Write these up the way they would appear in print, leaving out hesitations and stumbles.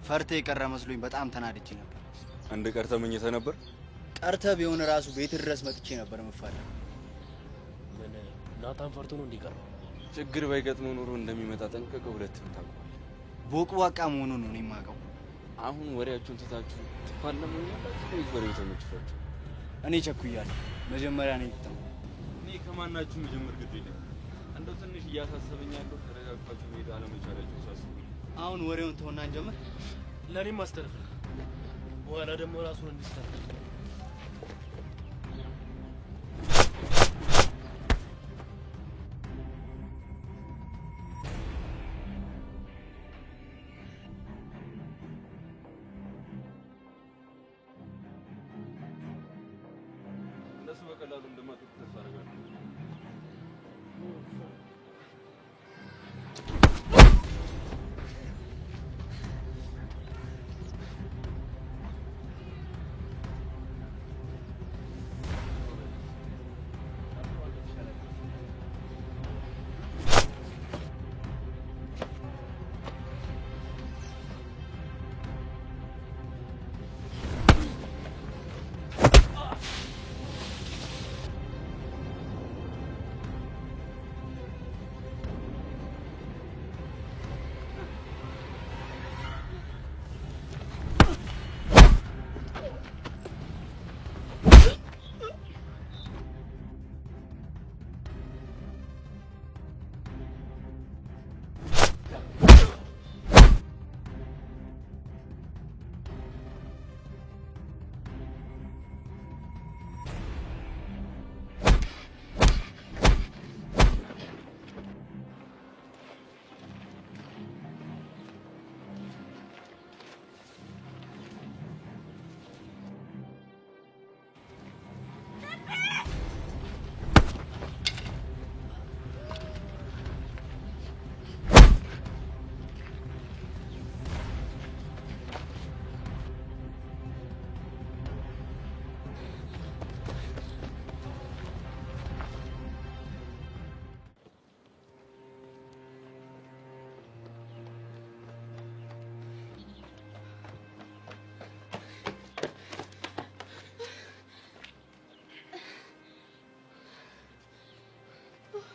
ፈርተ የቀረ መስሎኝ በጣም ተናድጄ ነበር። አንድ ቀርተ መኝተ ነበር? ቀርተ ቢሆን ራሱ ቤት ድረስ መጥቼ ነበር መፋለም። ምን ናታን ፈርቶ ነው እንዲቀር? ችግር ባይገጥመው ኖሮ እንደሚመጣ ጠንቀቀ ሁለቱም ታውቀዋል። ቦቅቧቃ መሆኑን ነው እኔ የማውቀው። አሁን ወሬያችሁን ትታችሁ ትፋለሙኛላችሁ ወይስ ወሬው ተመችቷችሁ? እኔ ቸኩያለሁ። መጀመሪያ ነው ይጣው። እኔ ከማናችሁ መጀመር ግድ የለም። እንደው ትንሽ እያሳሰበኝ ያለው ተረጋግታችሁ ሜዳ አለመቻላችሁ ሳስብ። አሁን ወሬውን ተውና እንጀምር። ለኔም ማስተረፍ በኋላ ደግሞ ራሱን እንዲስተካከል እነሱ በቀላሉ እንደማትወጡ ተስፋ አደርጋለሁ።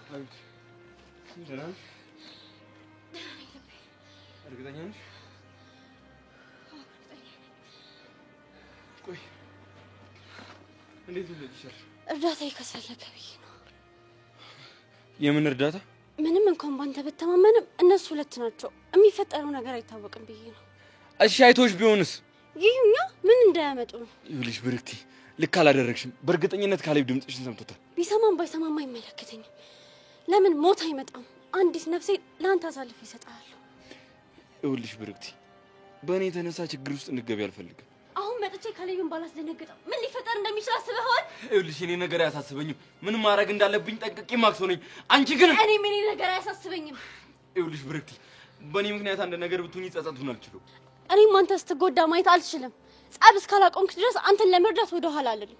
አቤት። ደህና ነሽ? እርግጠኛ ነሽ? ቆይ እንዴት ልጅሽ? እርዳታ ይከሰለከ ብዬ ነው። የምን እርዳታ? ምንም እንኳን ባንተ በተማመንም እነሱ ሁለት ናቸው። የሚፈጠረው ነገር አይታወቅም ብዬ ነው። እሺ አይቶሽ ቢሆንስ? ይሁኛ ምን እንዳያመጡ ነው። ይኸውልሽ ብርክቲ፣ ልክ አላደረግሽም። በእርግጠኝነት ካሌብ ድምፅሽን ሰምቶታል። ቢሰማም ባይሰማም አይመለከተኝም። ለምን ሞት አይመጣም? አንዲት ነፍሴ ለአንተ አሳልፍ ይሰጣል። ይኸውልሽ ብርክቲ፣ በእኔ የተነሳ ችግር ውስጥ እንድትገቢ አልፈልግም። አሁን መጥቼ ካሌብን ባላስደነግጠው ምን ሊፈጠር እንደሚችል አስበኸዋል? ይኸውልሽ እኔ ነገር አያሳስበኝም። ምን ማድረግ እንዳለብኝ ጠንቅቄ ማክሶ ነኝ። አንቺ ግን እኔም እኔ ነገር አያሳስበኝም። ይኸውልሽ ብርክቲ፣ በእኔ ምክንያት አንድ ነገር ብትሆኚ ጸጸቱን አልችልም። እኔም አንተ ስትጎዳ ማየት አልችልም። ጸብ እስካላቆምክ ድረስ አንተን ለመርዳት ወደ ኋላ አልልም።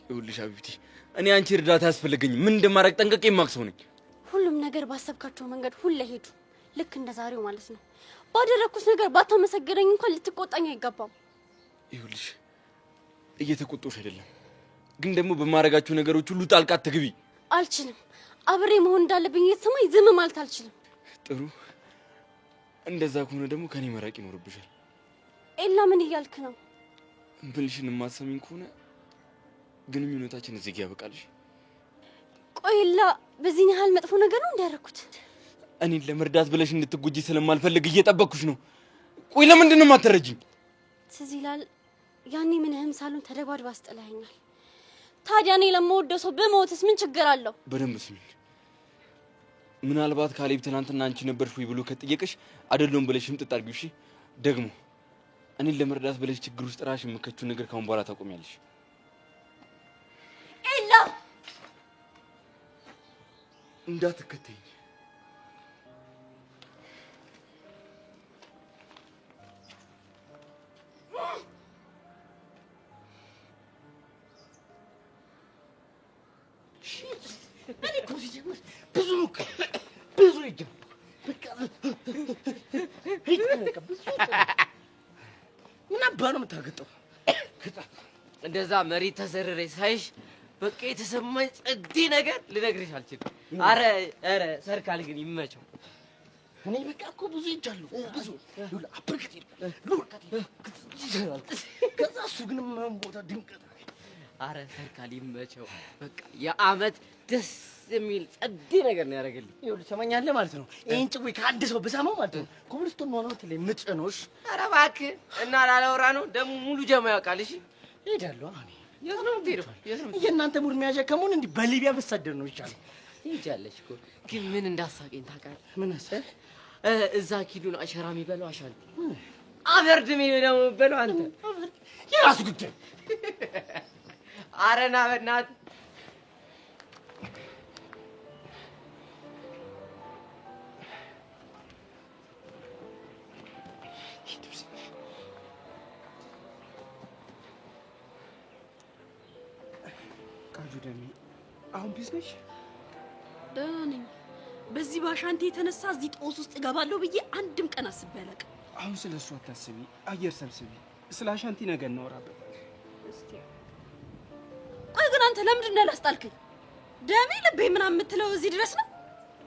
ይኸውልሽ አቢብቲ፣ እኔ አንቺ እርዳታ አያስፈልገኝም። ምን እንደማድረግ ጠንቅቄ ማክሶ ነኝ። ሁሉም ነገር ባሰብካቸው መንገድ ሁሌ ሄዱ። ልክ እንደ ዛሬው ማለት ነው። ባደረኩት ነገር ባታመሰግነኝ እንኳን ልትቆጣኝ አይገባም። ይኸውልሽ እየተቆጣሁሽ አይደለም፣ ግን ደግሞ በማድረጋቸው ነገሮች ሁሉ ጣልቃ አትግቢ። አልችልም። አብሬ መሆን እንዳለብኝ እየተሰማኝ ዝም ማለት አልችልም። ጥሩ፣ እንደዛ ከሆነ ደግሞ ከኔ መራቅ ይኖርብሻል። ኤላ ምን እያልክ ነው? ብልሽን የማትሰሚኝ ከሆነ ግንኙነታችን እዚህ ጋር ያበቃልሽ። ቆይ ኤላ በዚህ ያህል መጥፎ ነገር ነው እንዲያደርኩት? እኔን ለመርዳት ብለሽ እንድትጎጂ ስለማልፈልግ እየጠበቅኩሽ ነው። ቆይ ለምንድን ነው የማትረጂኝ? ትዝ ይላል ያኔ ምንህም ሳሎን ተደባድባ አስጥለኸኛል። ታዲያ እኔ ለምወደው ሰው በሞትስ ምን ችግር አለው? በደንብ ስሚኝ። ምናልባት ካሌብ ትናንትና አንቺ ነበርሽ ወይ ብሎ ከጠየቀሽ አይደለም ብለሽ ሽምጥጥ አድርጊው። እሺ ደግሞ እኔን ለመርዳት ብለሽ ችግር ውስጥ ራስሽ የምከችው ነገር ካሁን በኋላ ታቆሚያለሽ። ኤላ እንዳትከተኝ። ዱባ ነው የምታገጠው። እንደዛ መሬት ተዘረረ ሳይሽ በቃ የተሰማኝ ጸዴ ነገር ልነግርሽ አልችልም። አረ ሰርካል ግን ይመቸው። እኔ በቃ እኮ ብዙ ይቻሉ ብዙ ይሁን አብርክት ይችላል። ከዛ እሱ ግን ምን ቦታ ድንቀት። አረ ሰርካል ይመቸው። በቃ የአመት ደስ የሚል ጸዴ ነገር ነው ያደረገልኝ። ይኸውልህ ሰማኛለህ ማለት ነው። ይሄን ጭዌ ከአንድ ሰው ብሰማው ማለት ነው ኮብልስቶን ነው ትለኝ ምጭኖሽ። አረ እባክህ እና ላላወራ ነው ደግሞ ሙሉ ጀማ ያውቃል። እሺ እሄዳለሁ። እኔ የት ነው የምትሄደው? የእናንተ ሙድ መያዣ ከመሆን እንዲህ በሊቢያ ብትሰደድ ነው ይቻላል። ትሄጃለሽ እኮ ግን ምን እንዳሳቀኝ ታውቃለህ? ምን አሰብ እዛ ኪዱን አሸራ የሚበላው አሻል አበርድም ነው የሚበላው አንተ የራሱ ጉዳይ። አረ ና በእናትህ ቃጁ ደሜ አሁን ቢዝነስ ደህና ነኝ። በዚህ ባሻንቴ የተነሳ እዚህ ጦስ ውስጥ እገባለሁ ብዬ አንድም ቀን አስቤ አላውቅም። አሁን ስለሱ አታስቢ፣ አየር ሰብስቢ። ስለ አሻንቲ ነገር እናወራበታለን። እስቲ ቆይ ግን አንተ ለምንድን ነው ያላስጣልከኝ? ደሜ ልቤ ምናምን የምትለው እዚህ ድረስ ነው?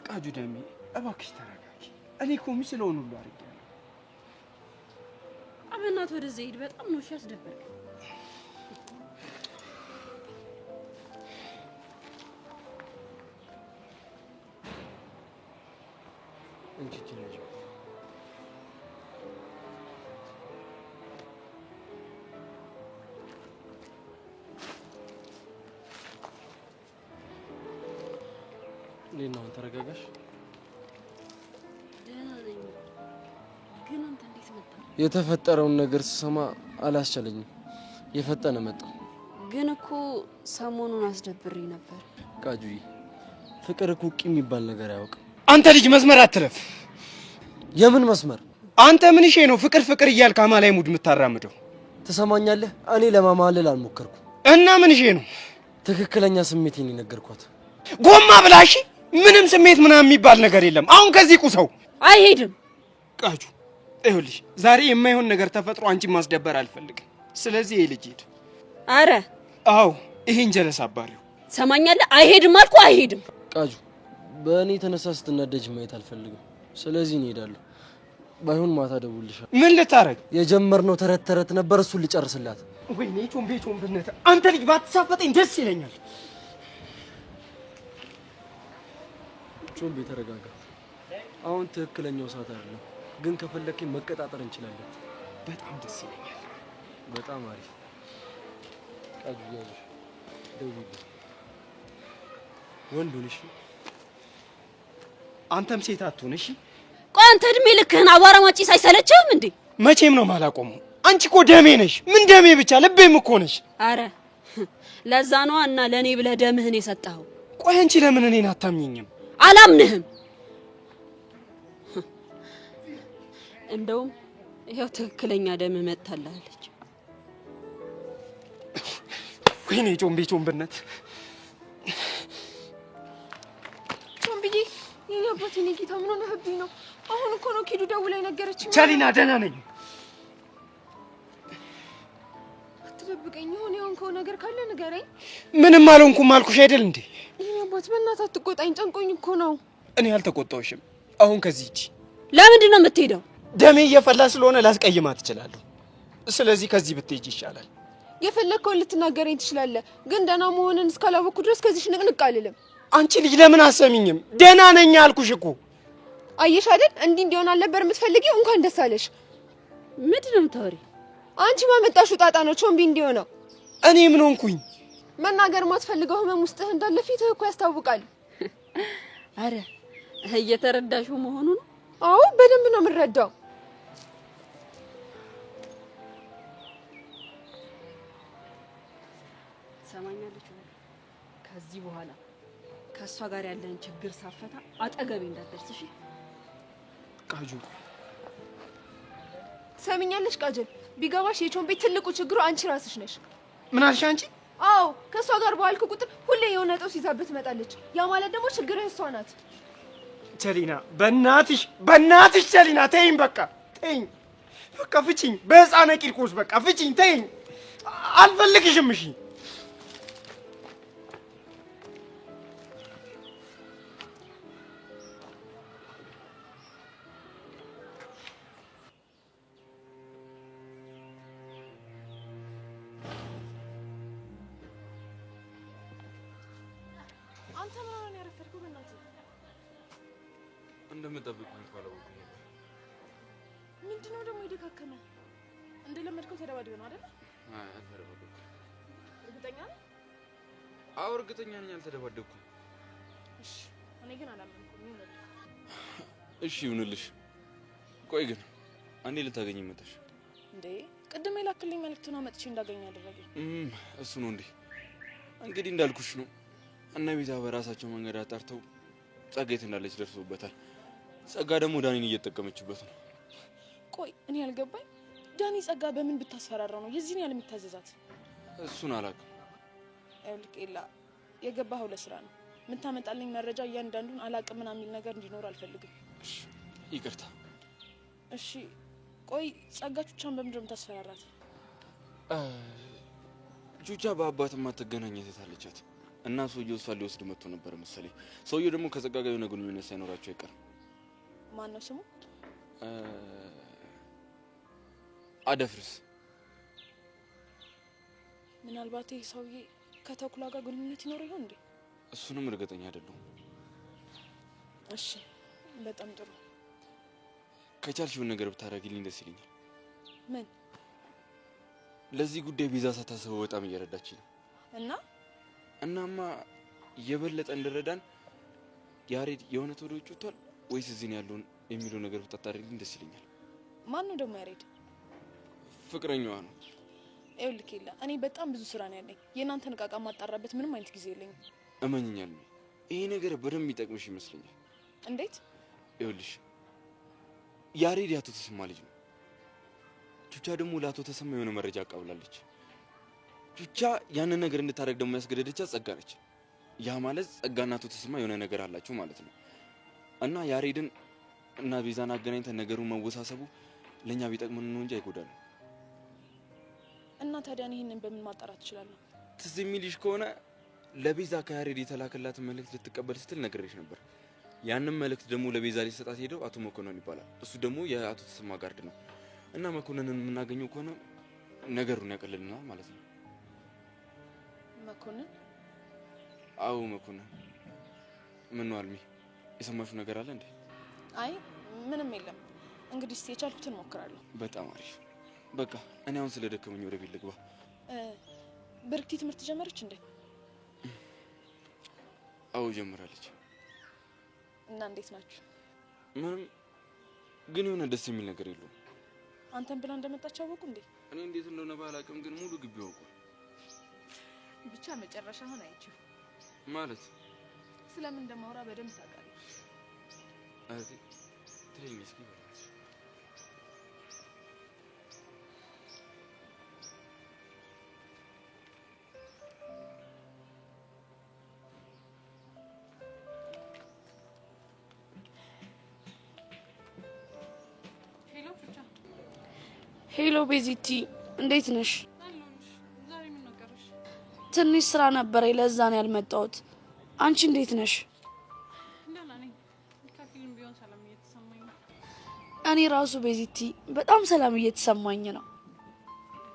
ቃጁ ደሜ እባክሽ ተረጋጊ። እኔ እኮ የሚችለውን ሁሉ አድርጌያለሁ። አበናት ወደዚህ ሂድ። በጣም ነው ያስደበረኝ። እንጂ ልጅ ሌላውን ተረጋጋሽ። ደህና ነኝ። ግን አንተ እንዴት መጣ? የተፈጠረውን ነገር ስሰማ አላስቻለኝም። የፈጠነ መጣ። ግን እኮ ሰሞኑን አስደብሬ ነበር። ቃጁይ ፍቅር እኮ ቂም የሚባል ነገር አያውቅም። አንተ ልጅ መስመር አትለፍ። የምን መስመር? አንተ ምን እሺ ነው ፍቅር ፍቅር እያልክ አማላይ ሙድ የምታራምደው? ትሰማኛለህ? እኔ ለማማለል አልሞከርኩም። እና ምን እሺ ነው? ትክክለኛ ስሜቴን የነገርኳት። ጎማ ብላሽ ምንም ስሜት ምናምን የሚባል ነገር የለም። አሁን ከዚህ ቁሰው አይሄድም። ቃጁ ይኸውልሽ፣ ዛሬ የማይሆን ነገር ተፈጥሮ አንቺን ማስደበር አልፈልግም። ስለዚህ ይሄ ልጅ ሂድ። አረ አዎ ይሄን ጀለስ አባሪው ትሰማኛለህ? አይሄድም አልኩ። አይሄድም። ቃጁ በእኔ የተነሳ ስትናደጅ ማየት አልፈልግም። ስለዚህ እንሄዳለን። ባይሆን ማታ ደውልልሻለሁ። ምን ልታረግ? የጀመርነው ተረት ነበር፣ እሱን ልጨርስላት። ወይኔ ቾምቤነት፣ አንተ ልጅ ባትሳፈጠኝ ደስ ይለኛል። ቾምቤ ተረጋጋ። አሁን ትክክለኛው ሰዓት አይደለም፣ ግን ከፈለከኝ መቀጣጠር እንችላለን። በጣም ደስ ይለኛል። በጣም አሪፍ። ቃጁ ያዥ ደውልልኝ። ወንድ ሁን እሺ። አንተም ሴት አትሁን እሺ። ቆይ አንተ እድሜ ልክህን አቧራ ማጭስ አይሰለችህም እንዴ? መቼም ነው ማላቆመው። አንቺ እኮ ደሜ ነሽ። ምን ደሜ ብቻ ልቤም እኮ ነሽ። አረ ለዛ ነዋ እና ለኔ ብለህ ደምህን የሰጠኸው። ቆይ አንቺ ለምን እኔን አታምኚኝም? አላምንህም። እንደውም ይሄው ትክክለኛ ደም መጣላለች። ወይኔ ቾምቤነት። ቾምብዬ የኔ አባት የኔ ጌታ ምን ሆነህብኝ ነው? አሁን እኮ ነው ኪዱ ደውላ ነገረችኝ። ቻሊና ደህና ነኝ። አትደብቀኝ። የሆነ የሆንከው ነገር ካለ ንገረኝ። ምንም አልሆንኩም አልኩሽ አይደል እንዴ? የኔ አባት በእናትህ አትቆጣኝ፣ ጨንቆኝ እኮ ነው። እኔ አልተቆጣሁሽም። አሁን ከዚህ ሂጂ። ለምንድን ነው የምትሄደው? ደሜ እየፈላ ስለሆነ ላስቀይማት እችላለሁ። ስለዚህ ከዚህ ብትሄጂ ይሻላል። የፈለግከውን ልትናገረኝ ትችላለህ፣ ግን ደህና መሆንን እስካላወቅኩ ድረስ ከዚህ ንቅንቅ አልልም። አንቺ ልጅ ለምን አሰሚኝም? ደህና ነኝ አልኩሽ እኮ። አየሽ አይደል? እንዲህ እንዲሆን አልነበር የምትፈልጊው? እንኳን ደስ አለሽ። ምንድን ነው የምታወሪው? አንቺ ባመጣሽው ጣጣ ነው ቾምቢ እንዲሆነው። እኔ ምን ሆንኩኝ? መናገር ማትፈልገው ህመም ውስጥህ እንዳለ ፊትህ እኮ ያስታውቃል። አረ እየተረዳሽው መሆኑ ነው? አዎ በደንብ ነው የምንረዳው። ሰማኛለች። ከዚህ በኋላ ከሷ ጋር ያለን ችግር ሳፈታ አጠገቤ እንዳትደርስ እሺ? ቃጁ ሰሚኛለሽ? ቃጀል ቢገባሽ የቾምቤ ትልቁ ችግሩ አንቺ ራስሽ ነሽ። ምን አልሽ አንቺ? አዎ ከሷ ጋር ባልክ ቁጥር ሁሌ የሆነ ጦስ ይዛብህ ትመጣለች። ያ ማለት ደግሞ ችግርህ እሷ ናት። ቸሊና በእናትሽ ቸሊና ተይኝ፣ በቃ ተይኝ። በቃ ፍቺኝ፣ በህፃነ ቂርቆስ በቃ ፍቺኝ፣ ተይኝ፣ አልፈልግሽም። እሺ አንተ ምን ሆነህ ያረፈድከው? በእናትህ እንደምጠብቁኝ እንኳን አላወኩም ነበር። ምንድነው ደግሞ የደካከመ? እንደለመድከው ተደባድበህ ነው አይደል? አይ አልተደባደብኩም። እርግጠኛ ነህ? አዎ እርግጠኛ ነኝ አልተደባደብኩም። እሺ እኔ ግን አላመንኩም። ይሁንልህ። እሺ ይሁንልሽ። ቆይ ግን አንዴ ልታገኘኝ መጣሽ እንዴ? ቅድም የላክልኝ መልእክት ነው መጥቼ እንዳገኝ ያደረገኝ። እሱ ነው እንዴ? እንግዲህ እንዳልኩሽ ነው። እና ቤዛ በራሳቸው መንገድ አጣርተው ጸጋ የት እንዳለች ደርሶበታል። ጸጋ ደግሞ ዳኒን እየተጠቀመችበት ነው። ቆይ እኔ ያልገባኝ ዳኒ ጸጋ በምን ብታስፈራራው ነው የዚህን ያህል የሚታዘዛት? እሱን አላውቅም። ይኸውልህ ኤላ፣ የገባኸው ለስራ ነው። የምታመጣልኝ መረጃ እያንዳንዱን አላውቅም ምናምን የሚል ነገር እንዲኖር አልፈልግም። እሺ ይቅርታ። እሺ ቆይ ጸጋ ቹቻን በምንድን ነው የምታስፈራራት? ቹቻ በአባት ማትገናኝ እህት አለቻት እና ሰውየው እሷን ሊወስድ መጥቶ ነበር መሰለኝ። ሰውየው ደግሞ ከጸጋ ጋር የሆነ ግንኙነት ሳይኖራቸው አይቀርም። ማን ነው ስሙ? አደፍርስ። ምናልባት ይህ ሰውዬ ከተኩላ ጋር ግንኙነት ይኖረው ይሆን እንዴ? እሱንም እርግጠኛ አይደለሁም። እሺ በጣም ጥሩ። ከቻልሽውን ነገር ብታደርጊልኝ ደስ ይለኛል። ምን? ለዚህ ጉዳይ ቤዛ ሳታስበው በጣም እየረዳችኝ ነው። እናማ የበለጠ እንድረዳን ያሬድ የሆነ ወደ ውጭ ወጥቷል ወይስ እዚህ ነው ያለውን የሚለው ነገር ብታጣሪልኝ ደስ ይለኛል። ማን ነው ደግሞ ያሬድ? ፍቅረኛዋ ነው። ይኸውልህ ኬላ፣ እኔ በጣም ብዙ ስራ ነው ያለኝ። የእናንተን ዕቃ ማጣራበት ምንም አይነት ጊዜ የለኝም። እመኝኛል። ይሄ ነገር በደንብ ይጠቅምሽ ይመስለኛል። እንዴት? ይኸውልሽ ያሬድ ያቶ ተሰማ ልጅ ነው። ቹቻ ደግሞ ለአቶ ተሰማ የሆነ መረጃ አቃብላለች። ቹቻ ያንን ነገር እንድታደርግ ደግሞ ያስገደደቻት ጸጋ ነች። ያ ማለት ጸጋና አቶ ተሰማ የሆነ ነገር አላቸው ማለት ነው። እና ያሬድን እና ቤዛን አገናኝተን ነገሩን መወሳሰቡ ለኛ ቢጠቅመን ነው እንጂ አይጎዳንም። እና ታዲያ ይሄንን በምን ማጣራት ትችላለህ? ትዝ የሚልሽ ከሆነ ለቤዛ ከያሬድ የተላከላትን መልእክት ልትቀበል ስትል ነግሬሽ ነበር። ያንን መልእክት ደግሞ ለቤዛ ሊሰጣት ሄደው አቶ መኮንን ይባላል። እሱ ደግሞ የአቶ ተሰማ ጋርድ ነው። እና መኮንንን የምናገኘው ከሆነ ነገሩን ያቀልልናል ማለት ነው። መኮንን? አዎ መኮንን። ምን ነው አልሚ፣ የሰማሽው ነገር አለ እንዴ? አይ ምንም የለም። እንግዲህ እስቲ የቻልኩትን ሞክራለሁ። በጣም አሪፍ። በቃ እኔ አሁን ስለደከመኝ ወደ ቤት ልግባ። ብርክቲ ትምህርት ጀመረች እንዴ? አዎ ጀምራለች። እና እንዴት ናችሁ? ምንም፣ ግን የሆነ ደስ የሚል ነገር የለውም። አንተን ብላ እንደመጣች አወቁ እንዴ? እኔ እንዴት እንደሆነ ባላውቅም ግን ሙሉ ግቢ ያውቁ። ብቻ መጨረሻውን አይቼው ማለት ስለምን እንደማውራ በደንብ ታውቃለህ። አዚ ትሬኝ እስኪ በላት። ሄሎ ቹቻ። ሄሎ ቤዚቲ፣ እንዴት ነሽ? አለሁልሽ። ዛሬ ምን ነገርሽ? ትንሽ ስራ ነበረኝ፣ ለዛ ነው ያልመጣሁት። አንቺ እንዴት ነሽ? ደህና ነኝ። ከፊልም ቢሆን ሰላም እየተሰማኝ ነው። እኔ ራሱ ቤዚቲ በጣም ሰላም እየተሰማኝ ነው።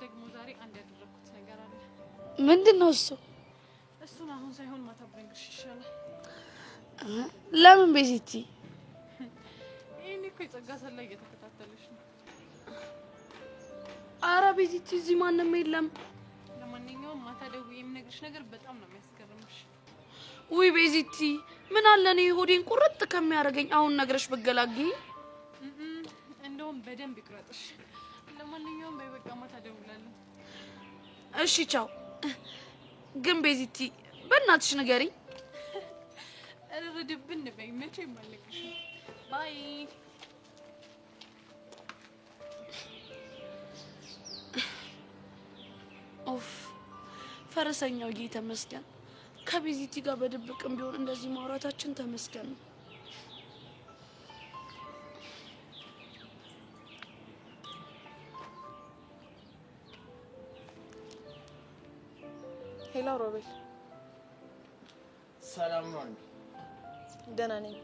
ደግሞ ዛሬ አንድ ያደረኩት ነገር አለ። ምንድን ነው እሱ? እሱን አሁን ሳይሆን ማታ ብነግርሽ ይሻላል። ለምን ቤዚቲ? ይሄኔ እኮ የጸጋ ሰላይ እየተከታተለሽ ነው። አረ ቤዚቲ፣ እዚህ ማንም የለም። ለማንኛውም ማታ ደውዬ የምነግርሽ ነገር በጣም ነው የሚያስገርምሽ። ውይ ቤዚቲ፣ ምን አለ እኔ ሆዴን ቁርጥ ከሚያደርገኝ አሁን ነግረሽ ብገላግኝ። እንደውም በደንብ ይቁረጥሽ። ለማንኛውም በቃ ማታ ደውላለሁ። እሺ ቻው። ግን ቤዚቲ በእናትሽ ንገሪኝ። እርድብን በይ፣ መቼም አልነግርሽም። ባይ። ኦፍ ፈረሰኛው ጌ ተመስገን። ከቤዚቲ ጋር በድብቅም ቢሆን እንደዚህ ማውራታችን ተመስገን ነው። ሄሎ ሮቤል። ሰላም ነው አንዴ? ደህና ነኝ።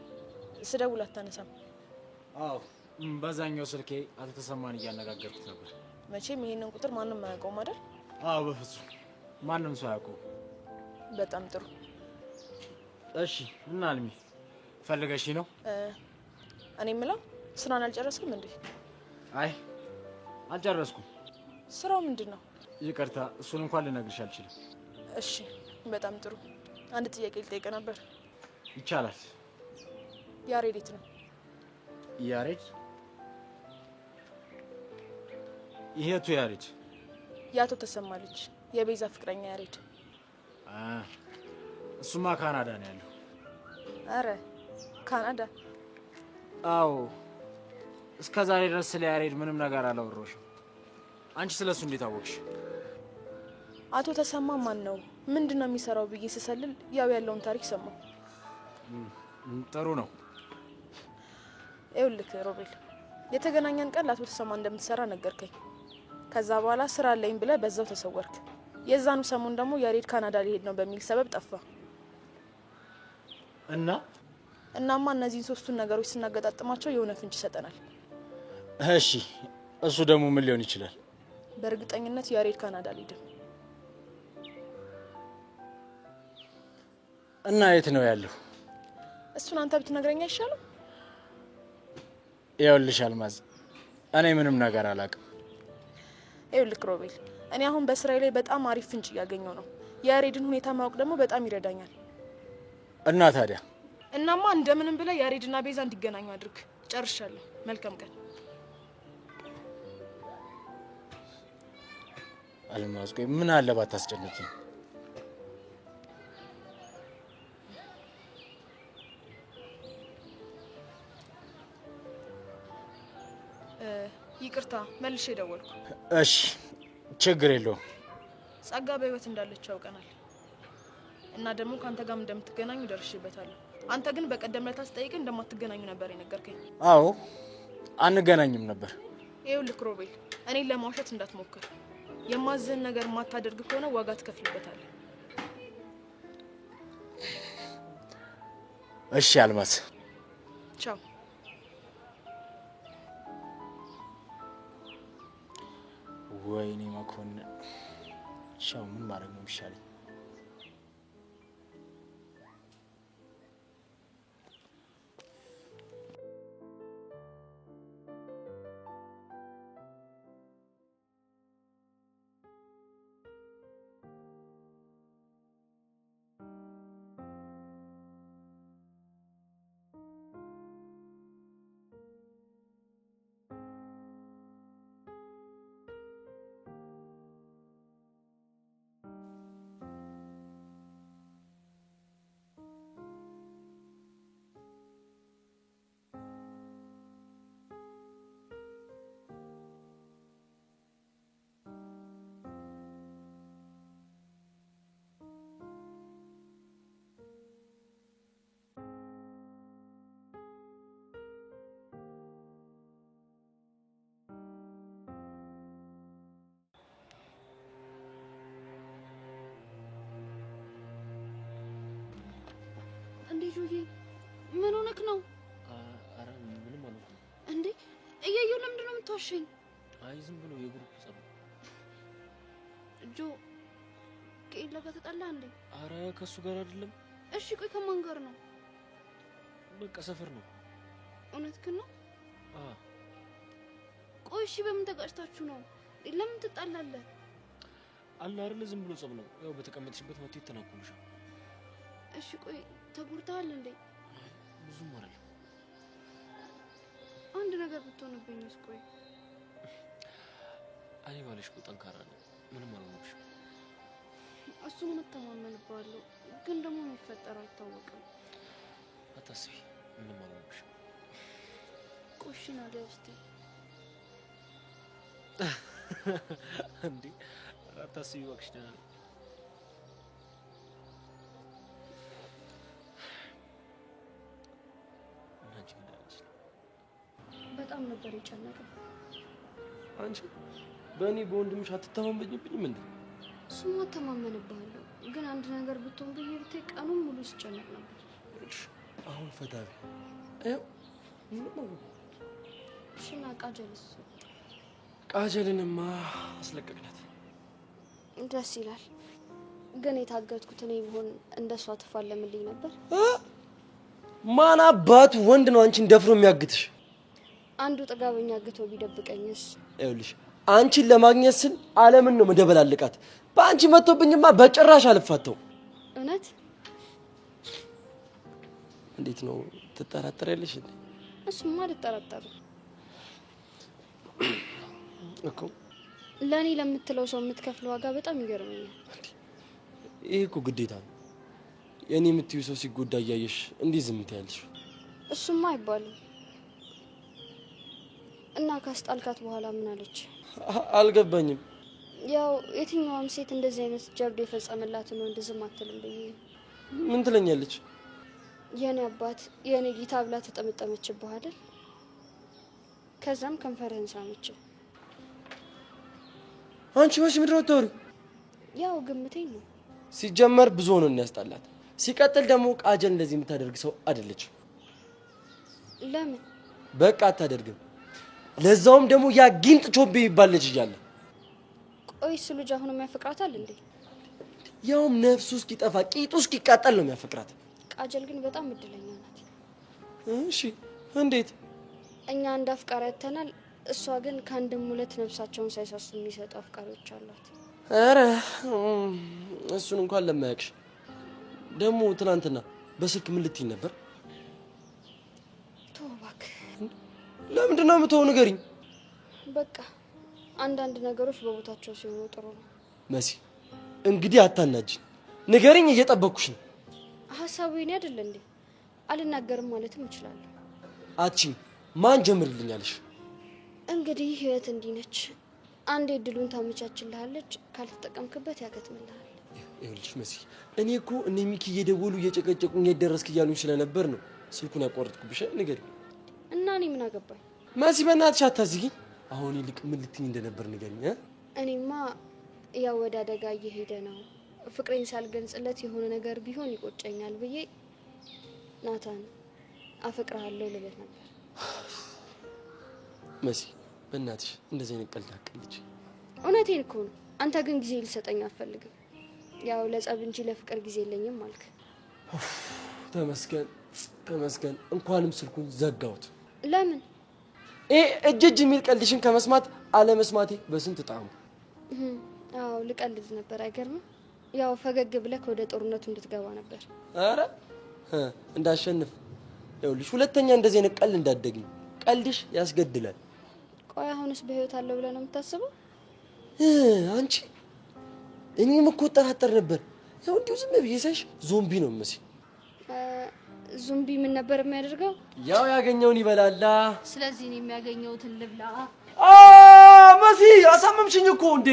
ስደውል አታነሳም። አዎ በዛኛው ስልኬ አቶ ተሰማን እያነጋገርኩት ነበር። መቼም ይሄንን ቁጥር ማንም አያውቀውም አይደል? አዎ በፍጹም ማንም ሰው አያውቀውም። በጣም ጥሩ። እሺ እና አልሚ ፈልገሽ ነው? እኔ የምለው ስራን አልጨረስክም እንዴ? አይ አልጨረስኩም። ስራው ምንድን ነው? ይቅርታ እሱን እንኳን ልነግርሽ አልችልም። እሺ በጣም ጥሩ። አንድ ጥያቄ ልጠይቅ ነበር። ይቻላል። ያሬድ የት ነው? ያሬድ? ይሄቱ ያሬድ? የአቶ ተሰማ ልጅ የቤዛ ፍቅረኛ ያሬድ። እሱማ ካናዳ ነው ያለው። አረ ካናዳ? አዎ እስከ ዛሬ ድረስ ስለ ያሬድ ምንም ነገር አላወራሁሽም። አንቺ ስለሱ እንዴት አወቅሽ? አቶ ተሰማ ማን ነው ምንድን ነው የሚሰራው ብዬ ስሰልል ያው ያለውን ታሪክ ሰማሁ። ጥሩ ነው። ይኸውልህ ሮቤል፣ የተገናኘን ቀን ለአቶ ተሰማ እንደምትሰራ ነገርከኝ። ከዛ በኋላ ስራ አለኝ ብለህ በዛው ተሰወርክ። የዛኑ ሰሞን ደግሞ ያሬድ ካናዳ ሊሄድ ነው በሚል ሰበብ ጠፋ። እናማ እነዚህን ሶስቱን ነገሮች ስናገጣጥማቸው የሆነ ፍንጭ ይሰጠናል። እሺ እሱ ደግሞ ምን ሊሆን ይችላል? በእርግጠኝነት ያሬድ ካናዳ ሊሄድ። እና የት ነው ያለው? እሱን አንተ ብትነግረኝ አይሻልም? ይኸውልሽ አልማዝ፣ እኔ ምንም ነገር አላውቅም። ይኸውልህ ሮቤል፣ እኔ አሁን በስራዬ ላይ በጣም አሪፍ ፍንጭ እያገኘሁ ነው። የያሬድን ሁኔታ ማወቅ ደግሞ በጣም ይረዳኛል። እና ታዲያ? እናማ እንደምንም ብለህ ያሬድና ቤዛ እንዲገናኙ አድርግ። ጨርሻለሁ። መልካም ቀን። አልማዝ፣ ቆይ ምን አለ ባታስጨንቂኝ? ይቅርታ መልሼ ደወልኩ። እሺ ችግር የለውም። ጸጋ በህይወት እንዳለች ያውቀናል እና ደግሞ ከአንተ ጋርም እንደምትገናኙ ደርሼበታለሁ። አንተ ግን በቀደም ዕለት አስጠይቀኝ እንደማትገናኙ ነበር የነገርከኝ። አዎ አንገናኝም ነበር። ይኸውልህ ሮቤል፣ እኔን ለማውሸት እንዳትሞክር። የማዝህን ነገር የማታደርግ ከሆነ ዋጋ ትከፍልበታለህ። እሺ አልማዝ፣ ቻው። ወይኔ መኮንን፣ ቻው። ምን ማድረግ ነው የሚሻለኝ? እንዴ ጆዬ፣ ምን ሆነክ ነው? አረ ምንም አልሆንኩም። እንዴ እያየሁ ለምንድን ነው የምትዋሸኝ? አይ ዝም ብሎ የግሩፕ ጸብ። ጆ ከኤላ ጋር ተጣላ እንዴ? አረ ከሱ ጋር አይደለም። እሺ ቆይ ከማን ጋር ነው? በቃ ሰፈር ነው። እውነትህን ነው? ቆይ እሺ በምን ተጋጭታችሁ ነው? ለምን ትጣላለህ? አለ አይደል ዝም ብሎ ጸብ ነው። ያው በተቀመጥሽበት መጥቶ ይተናኮልሻል። እሺ ቆይ ተጎድተሃል እንዴ? ብዙም አይደለም። አንድ ነገር ብትሆንብኝስ? ቆይ እኔ ባለሽ እኮ ጠንካራ ነው። ምንም አልሆንሽም። እሱን መተማመንባለሁ፣ ግን ደግሞ የሚፈጠር አይታወቅም። አታስቢ፣ ምንም አልሆንሽም። ቆሽና ለስቲ እንዴ አታስቢ እባክሽ። ደህና ነኝ። በጣም ነበር የጨነቀው። አንቺ በእኔ በወንድምሽ አትተማመኝብኝም እንዴ? እሱማ እተማመንብሃለሁ፣ ግን አንድ ነገር ብትሆን ብዬ ብታይ ቀኑን ሙሉ ስጨነቅ ነበር። አሁን ፈታቢ እሺና ቃጀልስ? ቃጀልንማ አስለቀቅናት። ደስ ይላል። ግን የታገትኩት እኔ ቢሆን እንደሷ ትፋለምልኝ ነበር። ማን አባቱ ወንድ ነው አንቺን ደፍሮ የሚያግትሽ? አንዱ ጥጋበኛ አግቶ ቢደብቀኝስ? ይኸውልሽ አንቺን ለማግኘት ስል ዓለምን ነው መደበላልቃት። በአንቺ መጥቶብኝማ በጭራሽ አልፋተው። እውነት? እንዴት ነው ትጠራጠሪያለሽ እንዴ? እሱማ አልጠራጠርም እኮ። ለኔ ለምትለው ሰው የምትከፍለው ዋጋ በጣም ይገርመኛል። ይሄ እኮ ግዴታ ነው። የኔ የምትይው ሰው ሲጎዳ እያየሽ እንዲህ ዝም ትያለሽ? እሱማ አይባልም። እና ካስጣልካት በኋላ ምን አለች? አልገባኝም። ያው የትኛውም ሴት እንደዚህ አይነት ጀብድ የፈጸመላትን ወንድ ዝም አትልም ብዬ። ምን ትለኛለች? የኔ አባት የኔ ጌታ ብላ ተጠመጠመችብህ አይደል? ከዛም ከንፈርህን ሳመች። አንቺ መች ምድር ወጣሪ? ያው ግምቴን ነው። ሲጀመር ብዙ ሆኖ ነው ያስጣላት። ሲቀጥል ደግሞ ቃጀል እንደዚህ የምታደርግ ሰው አይደለችም። ለምን? በቃ አታደርግም። ለዛውም ደግሞ ያ ጊንጥ ቾቤ ይባል ልጅ እያለ። ቆይ እሱ ልጅ አሁንም ያፈቅራታል እንዴ? ያውም ነፍሱ እስኪጠፋ ቂጡ እስኪቃጠል ነው የሚያፈቅራት። ቃጀል ግን በጣም እድለኛ ናት። እሺ እንዴት? እኛ አንድ አፍቃሪ ያተናል። እሷ ግን ከአንድም ሁለት ነፍሳቸውን ሳይሳሱ የሚሰጡ አፍቃሪዎች አሏት። አረ እሱን እንኳን ለማያውቅሽ። ደግሞ ትናንትና በስልክ ምን ልትይኝ ነበር? ተው እባክህ። ለምንድን ነው የምትሆው? ንገሪኝ። በቃ አንዳንድ ነገሮች በቦታቸው ሲሆኑ ጥሩ ነው። መሲ እንግዲህ አታናጅኝ። ንገሪኝ፣ እየጠበቅኩሽ ነው። ሀሳቡ የኔ አይደል እንዴ? አልናገርም ማለትም እችላለሁ። አቺኝ ማን ጀምርልኛለሽ? እንግዲህ ህይወት እንዲህ ነች። አንዴ እድሉን ታመቻችልሃለች፣ ካልተጠቀምክበት ያከትምልሃል። ይኸውልሽ መሲ፣ እኔ እኮ እነ ሚኪ እየደወሉ እየጨቀጨቁኝ የት ደረስክ እያሉኝ ስለነበር ነው ስልኩን ያቋረጥኩብሽ። ንገሪኝ። እና እኔ ምን አገባኝ? መሲ በእናትሽ አታዝጊኝ። አሁን ይልቅ ምን ልትይኝ እንደነበር ንገሪኝ። እኔማ ያው ወደ አደጋ እየሄደ ነው፣ ፍቅሬን ሳልገልጽለት የሆነ ነገር ቢሆን ይቆጨኛል ብዬ ናታን አፈቅርሃለሁ ልልህ ነበር። መሲ በእናትሽ እንደዚህ አይነት ቀልድ አትቀልጂ። እውነቴን እኮ ነው። አንተ ግን ጊዜ ልሰጠኝ አትፈልግም። ያው ለጸብ እንጂ ለፍቅር ጊዜ የለኝም አልክ። ተመስገን ተመስገን፣ እንኳንም ስልኩን ዘጋሁት። ለምን? እጅ የሚል ቀልድሽን ከመስማት አለመስማቴ በስንት ጣሙ። አዎ ልቀልድ ነበር። አይገርምም? ያው ፈገግ ብለህ ወደ ጦርነቱ እንድትገባ ነበር። አረ እንዳሸንፍ። ይኸውልሽ ሁለተኛ እንደዚህ አይነት ቀልድ እንዳትደግሚ። ቀልድሽ ያስገድላል። ቆይ አሁንስ በህይወት አለው ብለህ ነው የምታስበው? አንቺ እኔም እኮ እጠራጠር ነበር። ያው እንዲሁ ዝም ብዬ ሳይሽ ዞምቢ ነው የምመስለው። ዞምቢ ምን ነበር የሚያደርገው? ያው ያገኘውን ይበላላ። ስለዚህ እኔ የሚያገኘውትን ልብላ። መሲ አሳመምሽኝ እኮ እንዴ!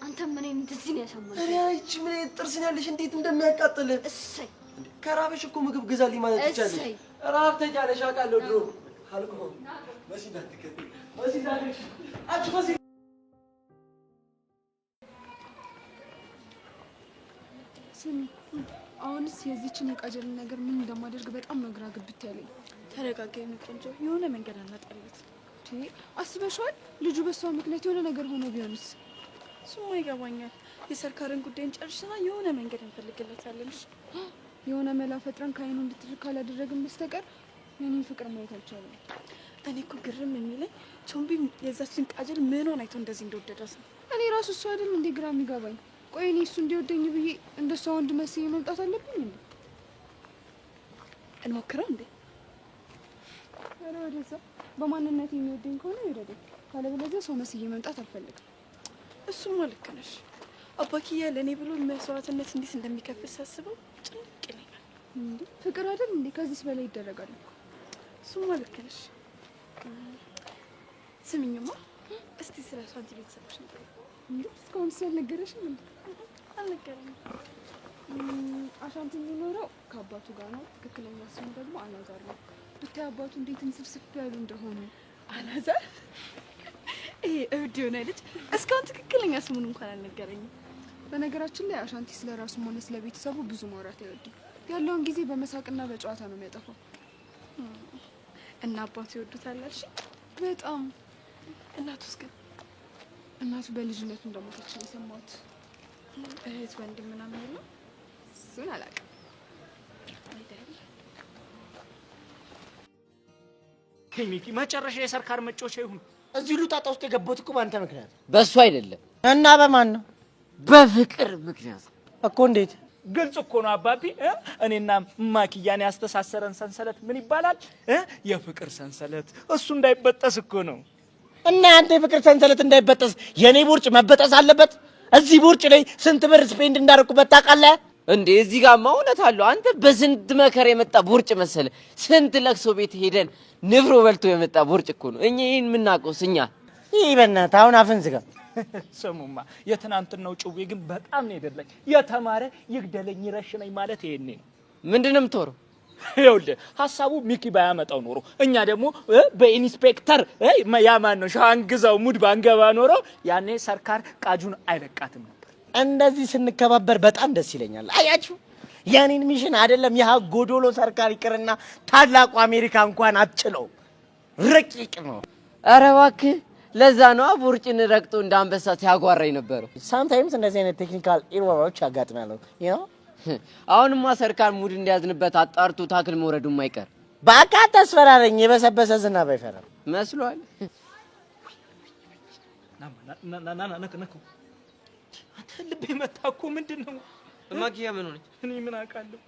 አንተ ምን እንደዚህ ነው ያሳመመኝ? አሬ እቺ ምን ጥርስን ያለሽ እንዴት እንደሚያቃጥል። እሰይ ከራበሽ እኮ ምግብ ግዛልኝ ማለት ትችያለሽ። ራብ ተጃለሽ አውቃለሁ ድሮ አልኩ። መሲ እንዳትከተይ መሲ እንዳትከተይ አንቺ መሲ ስሚ፣ አሁንስ የዚችን የቃጀልን ነገር ምን እንደማደርግ በጣም ነው ግራ ግብት ያለኝ። ተረጋጋ የኔ ቆንጆ፣ የሆነ መንገድ አናጣለት። አስበሽዋል? ልጁ በሷ ምክንያት የሆነ ነገር ሆነ ቢሆንስ? እሱማ ይገባኛል። የሰርካርን ጉዳይን ጨርሽና የሆነ መንገድ እንፈልግለታለን። የሆነ መላ ፈጥረን ከአይኑ እንድትርቅ ካላደረግን በስተቀር የኔን ፍቅር ማየት አልቻለም። እኔ እኮ ግርም የሚለኝ ቾምቢ የዛችን ቃጀል ምኗን አይቶ እንደዚህ እንደወደዳት ነው። እኔ ራሱ እሱ አይደል እንዴ ግራ የሚገባኝ። ቆይ እኔ እሱ እንዲወደኝ ብዬ እንደሷ ወንድ መስዬ መምጣት አለብኝ እንዴ? እንሞክረው እንዴ? ኧረ ወደዛ። በማንነት የሚወደኝ ከሆነ ይወደደኝ፣ ካለበለዚያ ሰው መስዬ መምጣት አልፈልግም። እሱማ ልክ ነሽ። አባኪያ ለእኔ ብሎ መስዋዕትነት እንዴት እንደሚከፍል ሳስበው ጭንቅ ይለኛል። እንዴ ፍቅር አይደል እንዴ? ከዚህስ በላይ ይደረጋል እኮ። እሱማ ልክ ነሽ። ስሚኝማ፣ እስቲ ስለ እሷ አንቺ ቤተሰቦች ነገር እንዴ እስካሁን ስላልነገረሽም እንዴ? አልነገረኝም። አሻንቲ የሚኖረው ከአባቱ ጋር ነው። ትክክለኛ ስሙ ደግሞ አላዛር ነው። ብታይ አባቱ እንዴት እንስፍስፍ ያሉ እንደሆነ። አላዛር? ይሄ እብድ የሆነ ልጅ እስካሁን ትክክለኛ ስሙን እንኳን አልነገረኝም። በነገራችን ላይ አሻንቲ ስለራሱም ሆነ ስለ ቤተሰቡ ብዙ ማውራት አይወድም። ያለውን ጊዜ በመሳቅና በጨዋታ ነው የሚያጠፋው። እና አባቱ ይወዱታል አልሽ? በጣም። እናቱስ ግን? እናቱ በልጅነቱ እንደሞተች ነው የሰማሁት። እህት ወንድም ምናምን የለም? እሱን አላውቅም። ሚኪ መጨረሻ የሰርካር መጮቻ ይሁን። እዚህ ሁሉ ጣጣ ውስጥ የገባሁት እኮ ባንተ ምክንያት። በሱ አይደለም። እና በማን ነው? በፍቅር ምክንያት እኮ። እንዴት? ግልጽ እኮ ነው አባቢ። እኔና ማኪያን ያስተሳሰረን ሰንሰለት ምን ይባላል? የፍቅር ሰንሰለት። እሱ እንዳይበጠስ እኮ ነው። እና አንተ የፍቅር ሰንሰለት እንዳይበጠስ የኔ ቦርጭ መበጠስ አለበት? እዚህ ቦርጭ ላይ ስንት ብር ስፔንድ እንዳደረኩበት ታውቃለህ እንዴ? እዚህ ጋር እውነት አለው። አንተ በስንት መከራ የመጣ ቦርጭ መሰለ። ስንት ለቅሶ ቤት ሄደን ንብሮ በልቶ የመጣ ቦርጭ እኮ ነው። እኛ ይሄን የምናውቀውስ እኛ። ይህ በእናትህ አሁን አፍን ዝጋ። ስሙማ የትናንትናው ጭዌ ግን በጣም ነው የደለኝ። የተማረ ይግደለኝ ይረሽነኝ ማለት ይሄኔ ነው። ምንድነው የምትወረው? ይኸውልህ ሀሳቡ ሚኪ ባያመጣው ኖሮ እኛ ደግሞ በኢንስፔክተር ያማን ነው ሻንግዛው ሙድ ባንገባ ኖሮ ያኔ ሰርካር ቃጁን አይለቃትም ነበር። እንደዚህ ስንከባበር በጣም ደስ ይለኛል። አያችሁ ያኔን ሚሽን አይደለም ያ ጎዶሎ ሰርካር ይቅርና ታላቁ አሜሪካ እንኳን አትችለው። ረቂቅ ነው። ኧረ እባክህ ለዛ ነው ቦርጭን ረግጦ እንዳንበሳ ሲያጓራኝ ነበረው። ሳምታይምስ እንደዚህ አይነት ቴክኒካል ኤረሮች ያጋጥማሉ። አሁንማ ሰርካር ሙድ እንዲያዝንበት አጣርቶ ታክል መውረዱ የማይቀር። በቃ ተስፈራረኝ። የበሰበሰ ዝናብ አይፈራም መስሏል። አንተ ልቤ መታ እኮ ምንድን ነው? ማኪያ ምን ሆነች? እኔ ምን አውቃለሁ?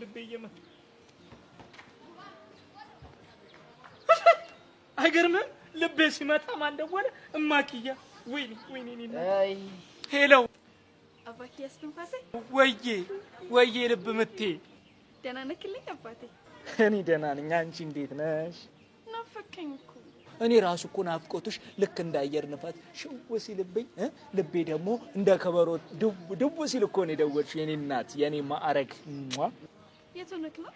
ልቤ እየመታ አይገርምም? ልቤ ሲመታ ማን ደወለ? እማኪያ። ወይኔ አይ ሄሎ አባቴ ያስተንፋሰ ወዬ ልብ ምቴ። ደህና ነክልኝ አባቴ? እኔ ደህና ነኝ። አንቺ እንዴት ነሽ? ናፈቀኝ እኮ። እኔ ራሱ እኮ ናፍቆትሽ ልክ እንደ አየር ንፋስ ሽው ሲልብኝ ልቤ ደግሞ እንደ ከበሮ ድው ሲል እኮ ነው የደወልሽ የኔ እናት፣ የኔ ማዕረግ። የት ሆነክ ነው?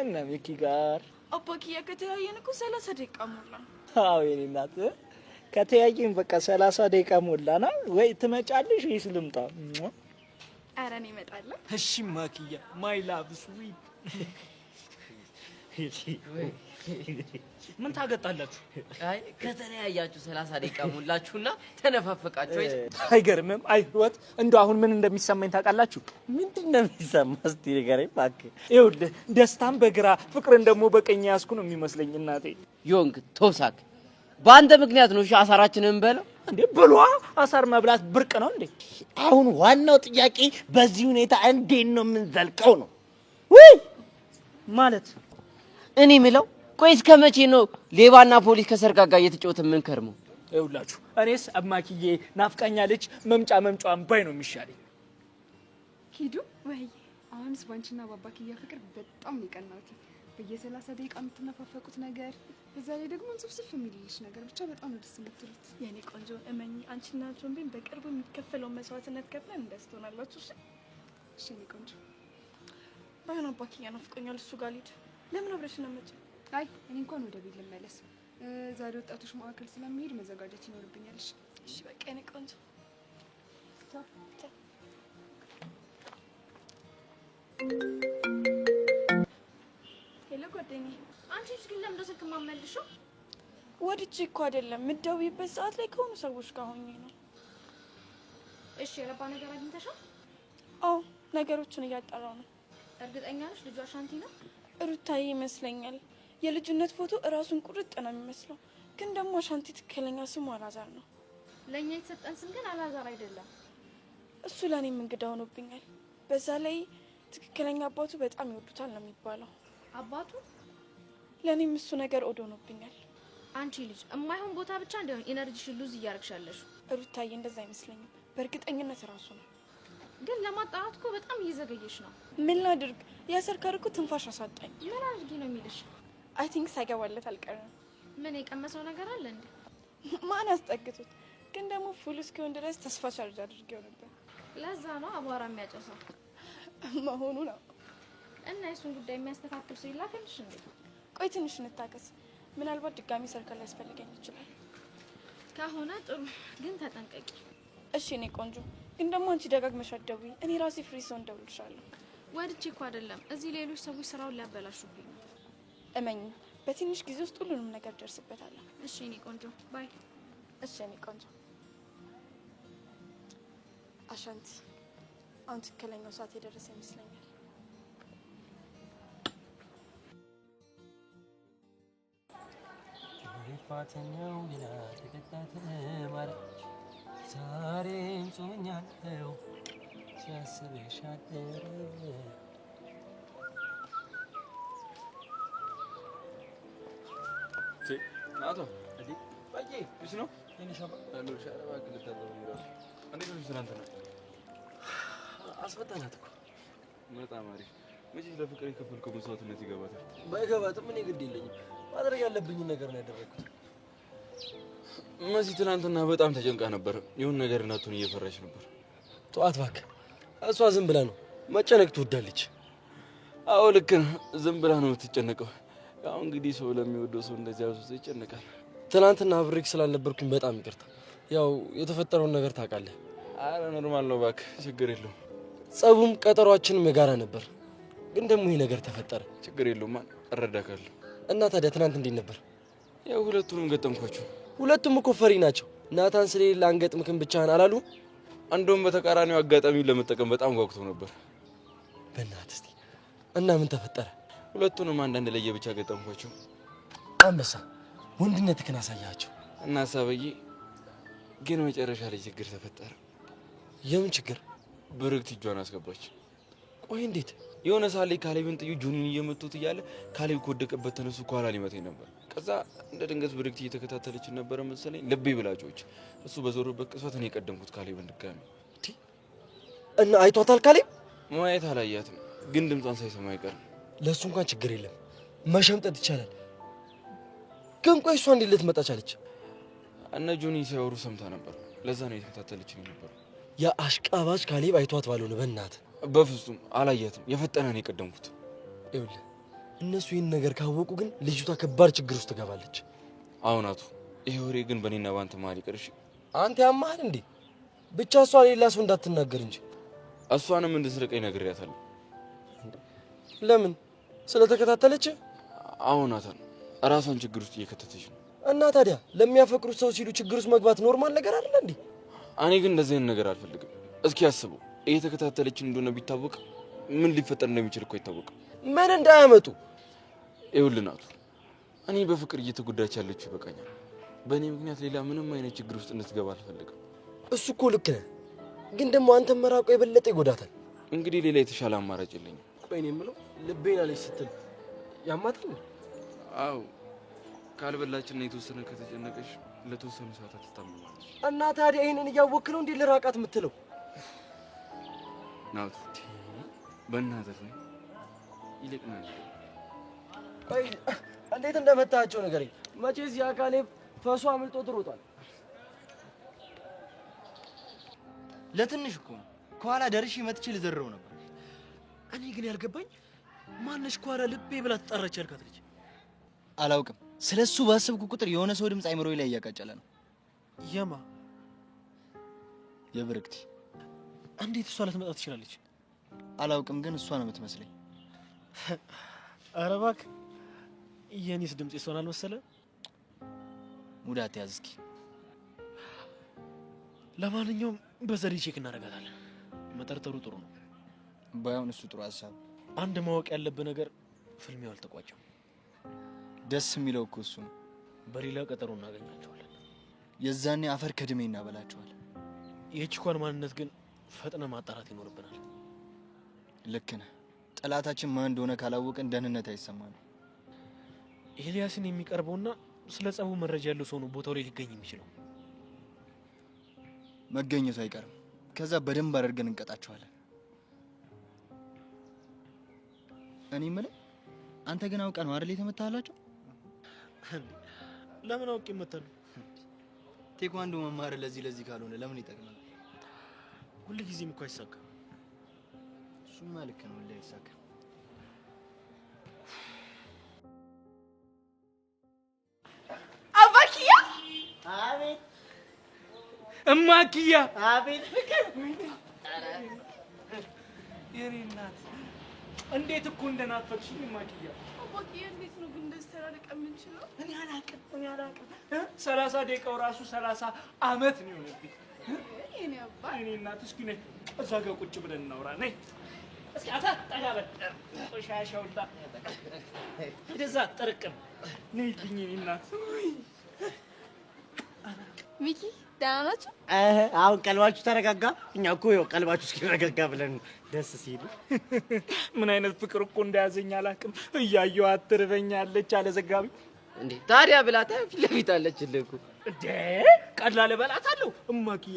እና ሚኪ ጋር። አባኪያ ከተያየን እኮ 30 ደቂቃ ሞላ። አዎ የኔ እናት ከተያየን በቃ 30 ደቂቃ ሞላና። ወይ ትመጫለሽ ወይስ ልምጣ? ኧረ እኔ እመጣለሁ። እሺ ማኪያ ማይ ላቭ ስዊት። ምን ታገጣላችሁ? አይ ከተለያያችሁ 30 ደቂቃ ሞላችሁና ተነፋፈቃችሁ። አይገርምም? አይ ህይወት እንደው አሁን ምን እንደሚሰማኝ ታውቃላችሁ? ምንድን ነው የሚሰማህ? እስቲ ንገረኝ እባክህ። ይኸውልህ ደስታን በግራ ፍቅርን ደግሞ በቀኝ ያዝኩ ነው የሚመስለኝ እናቴ። ዮንግ ቶሳክ በአንተ ምክንያት ነው አሳራችንን በለው እንዴ? ብሏ አሳር መብላት ብርቅ ነው እንዴ? አሁን ዋናው ጥያቄ በዚህ ሁኔታ እንዴት ነው የምንዘልቀው ነው? ወይ ማለት እኔ ምለው ቆይ እስከ መቼ ነው ሌባና ፖሊስ ከሰርቃ ጋር እየተጫወተ ምን ከርሞ? ይኸውላችሁ እኔስ አማኪዬ ናፍቃኛለች፣ መምጫዋን ባይ ነው የሚሻለኝ። ሂዱ ወይ አሁንስ ባንቺና ባባኪያ ፍቅር በጣም ይቀናውት። በየ30 ደቂቃ የምትነፋፈቁት ነገር፣ በዛ ላይ ደግሞ እንጽፍጽፍ የሚልልሽ ነገር ብቻ በጣም ደስ የምትሉት። የኔ ቆንጆ እመኝ፣ አንቺና ጆንቤን በቅርቡ የሚከፈለው መስዋዕትነት ከፍለን እንደስተናላችሁ። እሺ የኔ ቆንጆ። ባይሆን አባኪያ ናፍቆኛል፣ እሱ ጋር ልሂድ። ለምን አብረሽ ነው የምትመጪው? አይ እኔ እንኳን ወደ ቤት ልመለስ። ዛሬ ወጣቶች ማዕከል ስለሚሄድ መዘጋጀት ይኖርብኛል። እሺ በቃ የኔ ቆንጆ። ሄሎ ጓደኛዬ። አንቺ ልጅ ግን ለምን ስልክ የማትመልሺው? ወድጄ እኮ አይደለም፣ የምትደውይበት ሰዓት ላይ ከሆኑ ሰዎች ጋር ሆኜ ነው። እሺ የረባ ነገር አግኝተሻል? አዎ ነገሮችን እያጣራው ነው። እርግጠኛ ነሽ ልጇ አሻንቲ ነው? ሩታዬ ይመስለኛል። የልጅነት ፎቶ እራሱን ቁርጥ ነው የሚመስለው፣ ግን ደግሞ አሻንቲ ትክክለኛ ስሙ አላዛር ነው። ለኛ የተሰጠን ስም ግን አላዛር አይደለም። እሱ ለኔም እንግዳ ሆኖብኛል። በዛ ላይ ትክክለኛ አባቱ በጣም ይወዱታል ነው የሚባለው። አባቱ? ለኔም እሱ ነገር ኦዶ ሆኖብኛል። አንቺ ልጅ የማይሆን ቦታ ብቻ እንደሆነ ኢነርጂሽን ሉዝ እያደረግሻለሽ። ሩታዬ እንደዛ አይመስለኝም፣ በእርግጠኝነት ራሱ ነው። ግን ለማጣራት እኮ በጣም እየዘገየሽ ነው። ምን ላድርግ? ያሰርካር እኮ ትንፋሽ አሳጣኝ። ምን አድርጊ ነው የሚልሽ? አይ ቲንክ ሳይገባለት አልቀረም። ምን የቀመሰው ነገር አለ እንዴ? ማን አስጠግቶት? ግን ደግሞ ፉል እስኪሆን ድረስ ተስፋ ቻርጅ አድርጌው ነበር። ለዛ ነው አቧራ የሚያጨሰው መሆኑ ነው። እና የሱን ጉዳይ የሚያስተካክል ሰው ይላክልሽ እንዴ? ቆይ ትንሽ እንታገስ። ምናልባት ድጋሚ ሰርካር ሊያስፈልገኝ ይችላል። ከሆነ ጥሩ፣ ግን ተጠንቀቂ እሺ። እኔ ቆንጆ ግን ደግሞ አንቺ ደጋግመሽ አትደውይ። እኔ ራሴ ፍሪ ሰው እንደውልሻለሁ። ወድጄ እኮ አይደለም። እዚህ ሌሎች ሰዎች ስራውን ሊያበላሹብኝ ነው። እመኝ፣ በትንሽ ጊዜ ውስጥ ሁሉንም ነገር ደርስበታለሁ። እሺ እኔ ቆንጆ ባይ። እሺ እኔ ቆንጆ። አሻንቲ፣ አሁን ትክክለኛው ሰዓት የደረሰ ይመስለኛል። ፋተኛው ሌላ ተከታተ ማረች ዛሬም ጾኛለሁ ሲያስብሽ አደረ ናቶ እንዴ ባዬ እሺ ነው የኔሻባ አሎ ሻራባ ከተተለው ይራስ እንዴት ነው ስራንተ ነው አስፈታናት እኮ በጣም አሪፍ መቼ ለፍቅር የከፈልከው መስዋዕትነት ይገባታል ባይገባትም እኔ ግድ የለኝም ማድረግ ያለብኝ ነገር ነው ያደረኩት መሲ ትናንትና በጣም ተጨንቃ ነበር ይሁን ነገር እናቱን እየፈራች ነበር ተዋት እባክህ እሷ ዝም ብላ ነው መጨነቅ ትወዳለች አዎ ልክ ነህ ዝም ብላ ነው የምትጨነቀው ያው እንግዲህ ሰው ለሚወደው ሰው እንደዚህ አውጥቶ ይጨነቃል ትናንትና ብሬክ ስላልነበርኩኝ በጣም ይቅርታ ያው የተፈጠረውን ነገር ታውቃለህ አረ ኖርማል ነው እባክህ ችግር የለውም ጸቡም ቀጠሯችንም የጋራ ነበር ግን ደግሞ ይሄ ነገር ተፈጠረ ችግር የለውም እረዳካለሁ እና ታዲያ ትናንት እንዴት ነበር ያው ሁለቱንም ገጠምኳቸው ሁለቱም እኮ ፈሪ ናቸው ናታን ስለሌለ አንገጥምክም ብቻህን አላሉ አንዱም በተቃራኒው አጋጣሚውን ለመጠቀም በጣም ጓጉቶ ነበር በእናትህ እስቲ እና ምን ተፈጠረ ሁለቱንም አንዳንድ ለየ ብቻ ገጠምኳቸው አንበሳ ወንድነትህን አሳያቸው እና ሳበዬ ግን መጨረሻ ላይ ችግር ተፈጠረ የምን ችግር ብርክት እጇን አስገባች ቆይ እንዴት የሆነ ሳለ ካሌብን ጥዩ ጆኒን እየመቱት እያለ ካሌብ ከወደቀበት ተነሱ ኋላ ሊመታኝ ነበር ከዛ እንደ ድንገት ብርክት እየተከታተለች ነበር መሰለኝ ልቤ ብላጮች እሱ በዞረበት ቅጽበት እኔ ቀደምኩት ካሌብን ድጋሚ እና አይቷታል ካሌብ ማየት አላያትም ግን ድምጿን ሳይሰማ አይቀርም ለሱ እንኳን ችግር የለም መሸምጠት ይቻላል ግን ቆይ እሷ እንዴት ልትመጣ ቻለች እነ ጆኒ ሲያወሩ ሰምታ ነበር ለዛ ነው የተከታተለችኝ ነበር ያ አሽቃባጭ ካሌብ አይቷት ባልሆነ በእናትህ በፍጹም አላያትም የፈጠነ ነው የቀደምኩት ይኸውልህ እነሱ ይህን ነገር ካወቁ ግን ልጅቷ ከባድ ችግር ውስጥ ትገባለች አሁን አቱ ይሄ ወሬ ግን በእኔና ባንተ መሀል ይቅርሽ አንተ ያማሃል እንዴ ብቻ እሷ ሌላ ሰው እንዳትናገር እንጂ እሷንም እንድትርቀኝ ነግሬያታለሁ ለምን ስለተከታተለች አሁን አታን ራሷን ችግር ውስጥ እየከተተች ነው እና ታዲያ ለሚያፈቅሩት ሰው ሲሉ ችግር ውስጥ መግባት ኖርማል ነገር አይደል እንዴ እኔ ግን እንደዚህ አይነት ነገር አልፈልግም እስኪ አስበው እየተከታተለችን እንደሆነ ቢታወቅ ምን ሊፈጠር እንደሚችል እኮ አይታወቅም ምን እንዳያመጡ ይኸውልህ ናቱ እኔ በፍቅር እየተጎዳች ያለችው ይበቃኛል በእኔ ምክንያት ሌላ ምንም አይነት ችግር ውስጥ እንድትገባ አልፈልግም እሱ እኮ ልክ ነህ ግን ደግሞ አንተ መራቆ የበለጠ ይጎዳታል እንግዲህ ሌላ የተሻለ አማራጭ የለኝም ቆይ እኔ የምለው ልቤና ልጅ ስትል ያማታል አዎ ካልበላችና የተወሰነ ከተጨነቀሽ ለተወሰኑ ሰዓታት ትታመማለች እና ታዲያ ይሄንን እያወቅህ ነው እንዴ ልራቃት የምትለው ናቱ በእናትህ ነው ይልቅናል ቆይ እንዴት እንደመታቸው ንገረኝ መቼስ ያ ካሌብ ፈሷ አምልጦ ትሮጣል ለትንሽ እኮ ከኋላ ደርሼ መጥቼ ልዘረው ነበር እኔ ግን ያልገባኝ ማነሽ ከኋላ ልቤ ብላ ተጣራች ያልካት ልጅ አላውቅም ስለሱ ባሰብኩ ቁጥር የሆነ ሰው ድምጽ አይምሮዬ ላይ እያቃጨለ ነው የማ የብርክቲ እንዴት እሷ ልትመጣ ትችላለች አላውቅም ግን እሷ ነው የምትመስለኝ ኧረ እባክህ የኔስ ድምጽ ይሶናል መሰለ ሙዳት ያዝ እስኪ ለማንኛውም በዘዴ ቼክ እናደርጋታለን መጠርጠሩ ጥሩ ነው ባይሆን እሱ ጥሩ ሀሳብ አንድ ማወቅ ያለብህ ነገር ፍልሚያው አልተቋጨም ደስ የሚለው እኮ እሱ ነው በሌላ ቀጠሮ እናገኛቸዋለን የዛኔ አፈር ከድሜ እናበላቸዋለን የቺኳን ማንነት ግን ፈጥነ ማጣራት ይኖርብናል ልክ ነህ ጠላታችን ማን እንደሆነ ካላወቀን ደህንነት አይሰማንም ኤልያስን የሚቀርበውና ስለ ጸቡ መረጃ ያለው ሰው ነው ቦታው ላይ ሊገኝ የሚችለው መገኘቱ አይቀርም ከዛ በደንብ አድርገን እንቀጣቸዋለን እኔ የምልህ አንተ ግን አውቀህ ነው አይደል የተመታላቸው ለምን አውቄ መታሉ ቴኳንዶ መማር ለዚህ ካልሆነ ለምን ይጠቅማል ሁሉ ጊዜም እኮ አይሳካም እሱማ ልክ ነው ሁሉ አይሳካም አባኪያ አቤት እማክያ አቤት ፍቅር የኔ እናት እንዴት እኮ እንደናፈቅሽኝ እማክያ። አባዬ እንዴት ነው ግን እንደዚህ ተራርቀ የምንችለው? እኔ አላውቅም 30 ደቂቃው ራሱ 30 ዓመት ነው የሆነብኝ። የኔ አባ የኔ እናት እስኪ ነይ እዛ ጋር ቁጭ ብለን እናውራ። ነይ እስኪ አታ ጠጋበል ቆሻሻውላ ወደዛ ጥርቅም ነይ ልኝ የኔ እናት። ሚኪ ደህና ናችሁ? አሁን ቀልባችሁ ተረጋጋ። እኛ እኮ ይኸው ቀልባችሁ እስኪረጋጋ ብለን ደስ ሲሉ ምን አይነት ፍቅር እኮ እንደያዘኝ አላውቅም። እያየኋት ትርበኛለች አለ ዘጋቢ። እንዴ ታዲያ ብላታ ፊት ለፊት አለችልህ እኮ። እንዴ ቀላል እበላታለሁ። እማክዬ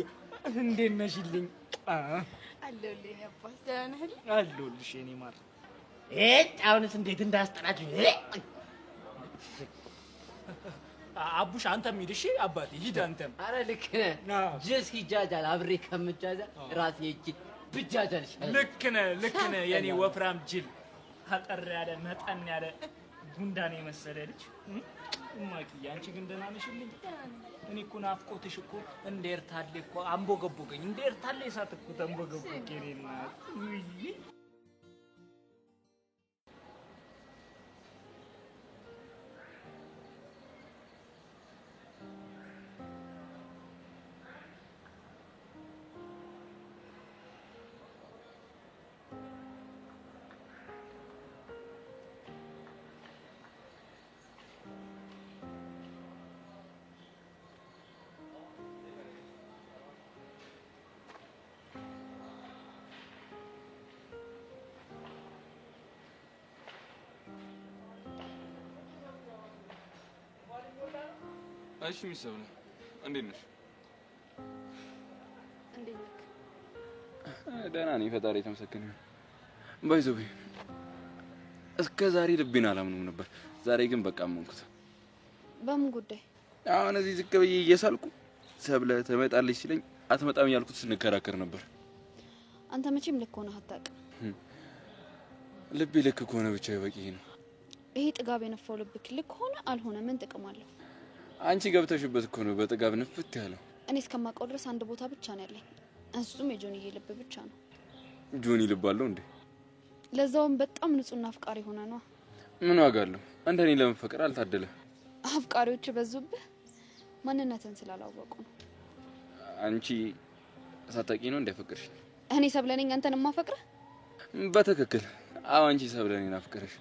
እንዴት ነሽልኝ? አለሁልህ የኔ አባት። ደህና ነህ? አለሁልሽ የኔ ማር። አሁንስ እንዴት እንዳስጠላችሁ። አቡሽ አንተም ሂድ እሺ። አባቴ ሂድ አንተም። አረ ልክ ነህ። ጀስ ሂጃጃል አብሬ ከምጃጃል ራሴ እቺ ብጃጃል ይሻላል። ልክ ነህ የኔ ወፍራም ጅል። አጠር ያለ መጠን ያለ ጉንዳን የመሰለ ልጅ። እማክዬ አንቺ ግን ደህና ነሽልኝ? እኔ እኮ ናፍቆትሽ እኮ እንደ ኤርታሌ እኮ አንቦገቦገኝ። እንደ ኤርታሌ እሳት እኮ ተንቦገቦገኝ የኔ እናት። እሺ ሚሰው ነው። እንዴት ነሽ? እንዴት ነህ? ደህና ነኝ፣ ፈጣሪ የተመሰገነ ይሁን። ባይዘው እስከ ዛሬ ልቤን አላምንም ነበር። ዛሬ ግን በቃ አመንኩት። በምን ጉዳይ? አሁን እዚህ ዝቅ ብዬ እየሳልኩ ሰብለ ትመጣለች ሲለኝ አትመጣም ያልኩት ስንከራከር ነበር። አንተ መቼም ልክ ሆነህ አታውቅም። ልቤ ልክ ከሆነ ብቻ በቂ ነው። ይሄ ጥጋብ የነፋው ልብክ ልክ ሆነ አልሆነ ምን ጥቅም አለው? አንቺ ገብተሽበት እኮ ነው በጥጋብ ንፍት ያለው። እኔ እስከማውቀው ድረስ አንድ ቦታ ብቻ ነው ያለኝ፣ እሱም የጆኒዬ ልብ ብቻ ነው። ጆኒ ልብ አለው እንዴ? ለዛውም በጣም ንጹህና አፍቃሪ ሆነ ነው። ምን ዋጋ አለው? እንደኔ ለመፈቀር አልታደለ። አፍቃሪዎች በዙብህ ማንነትን ስላላወቁ ነው። አንቺ ሳታውቂ ነው እንደፈቀርሽ? እኔ ሰብለ ነኝ አንተን ማፈቅረህ? በትክክል አዎ፣ አንቺ ሰብለ ነኝ አፍቅረሽ።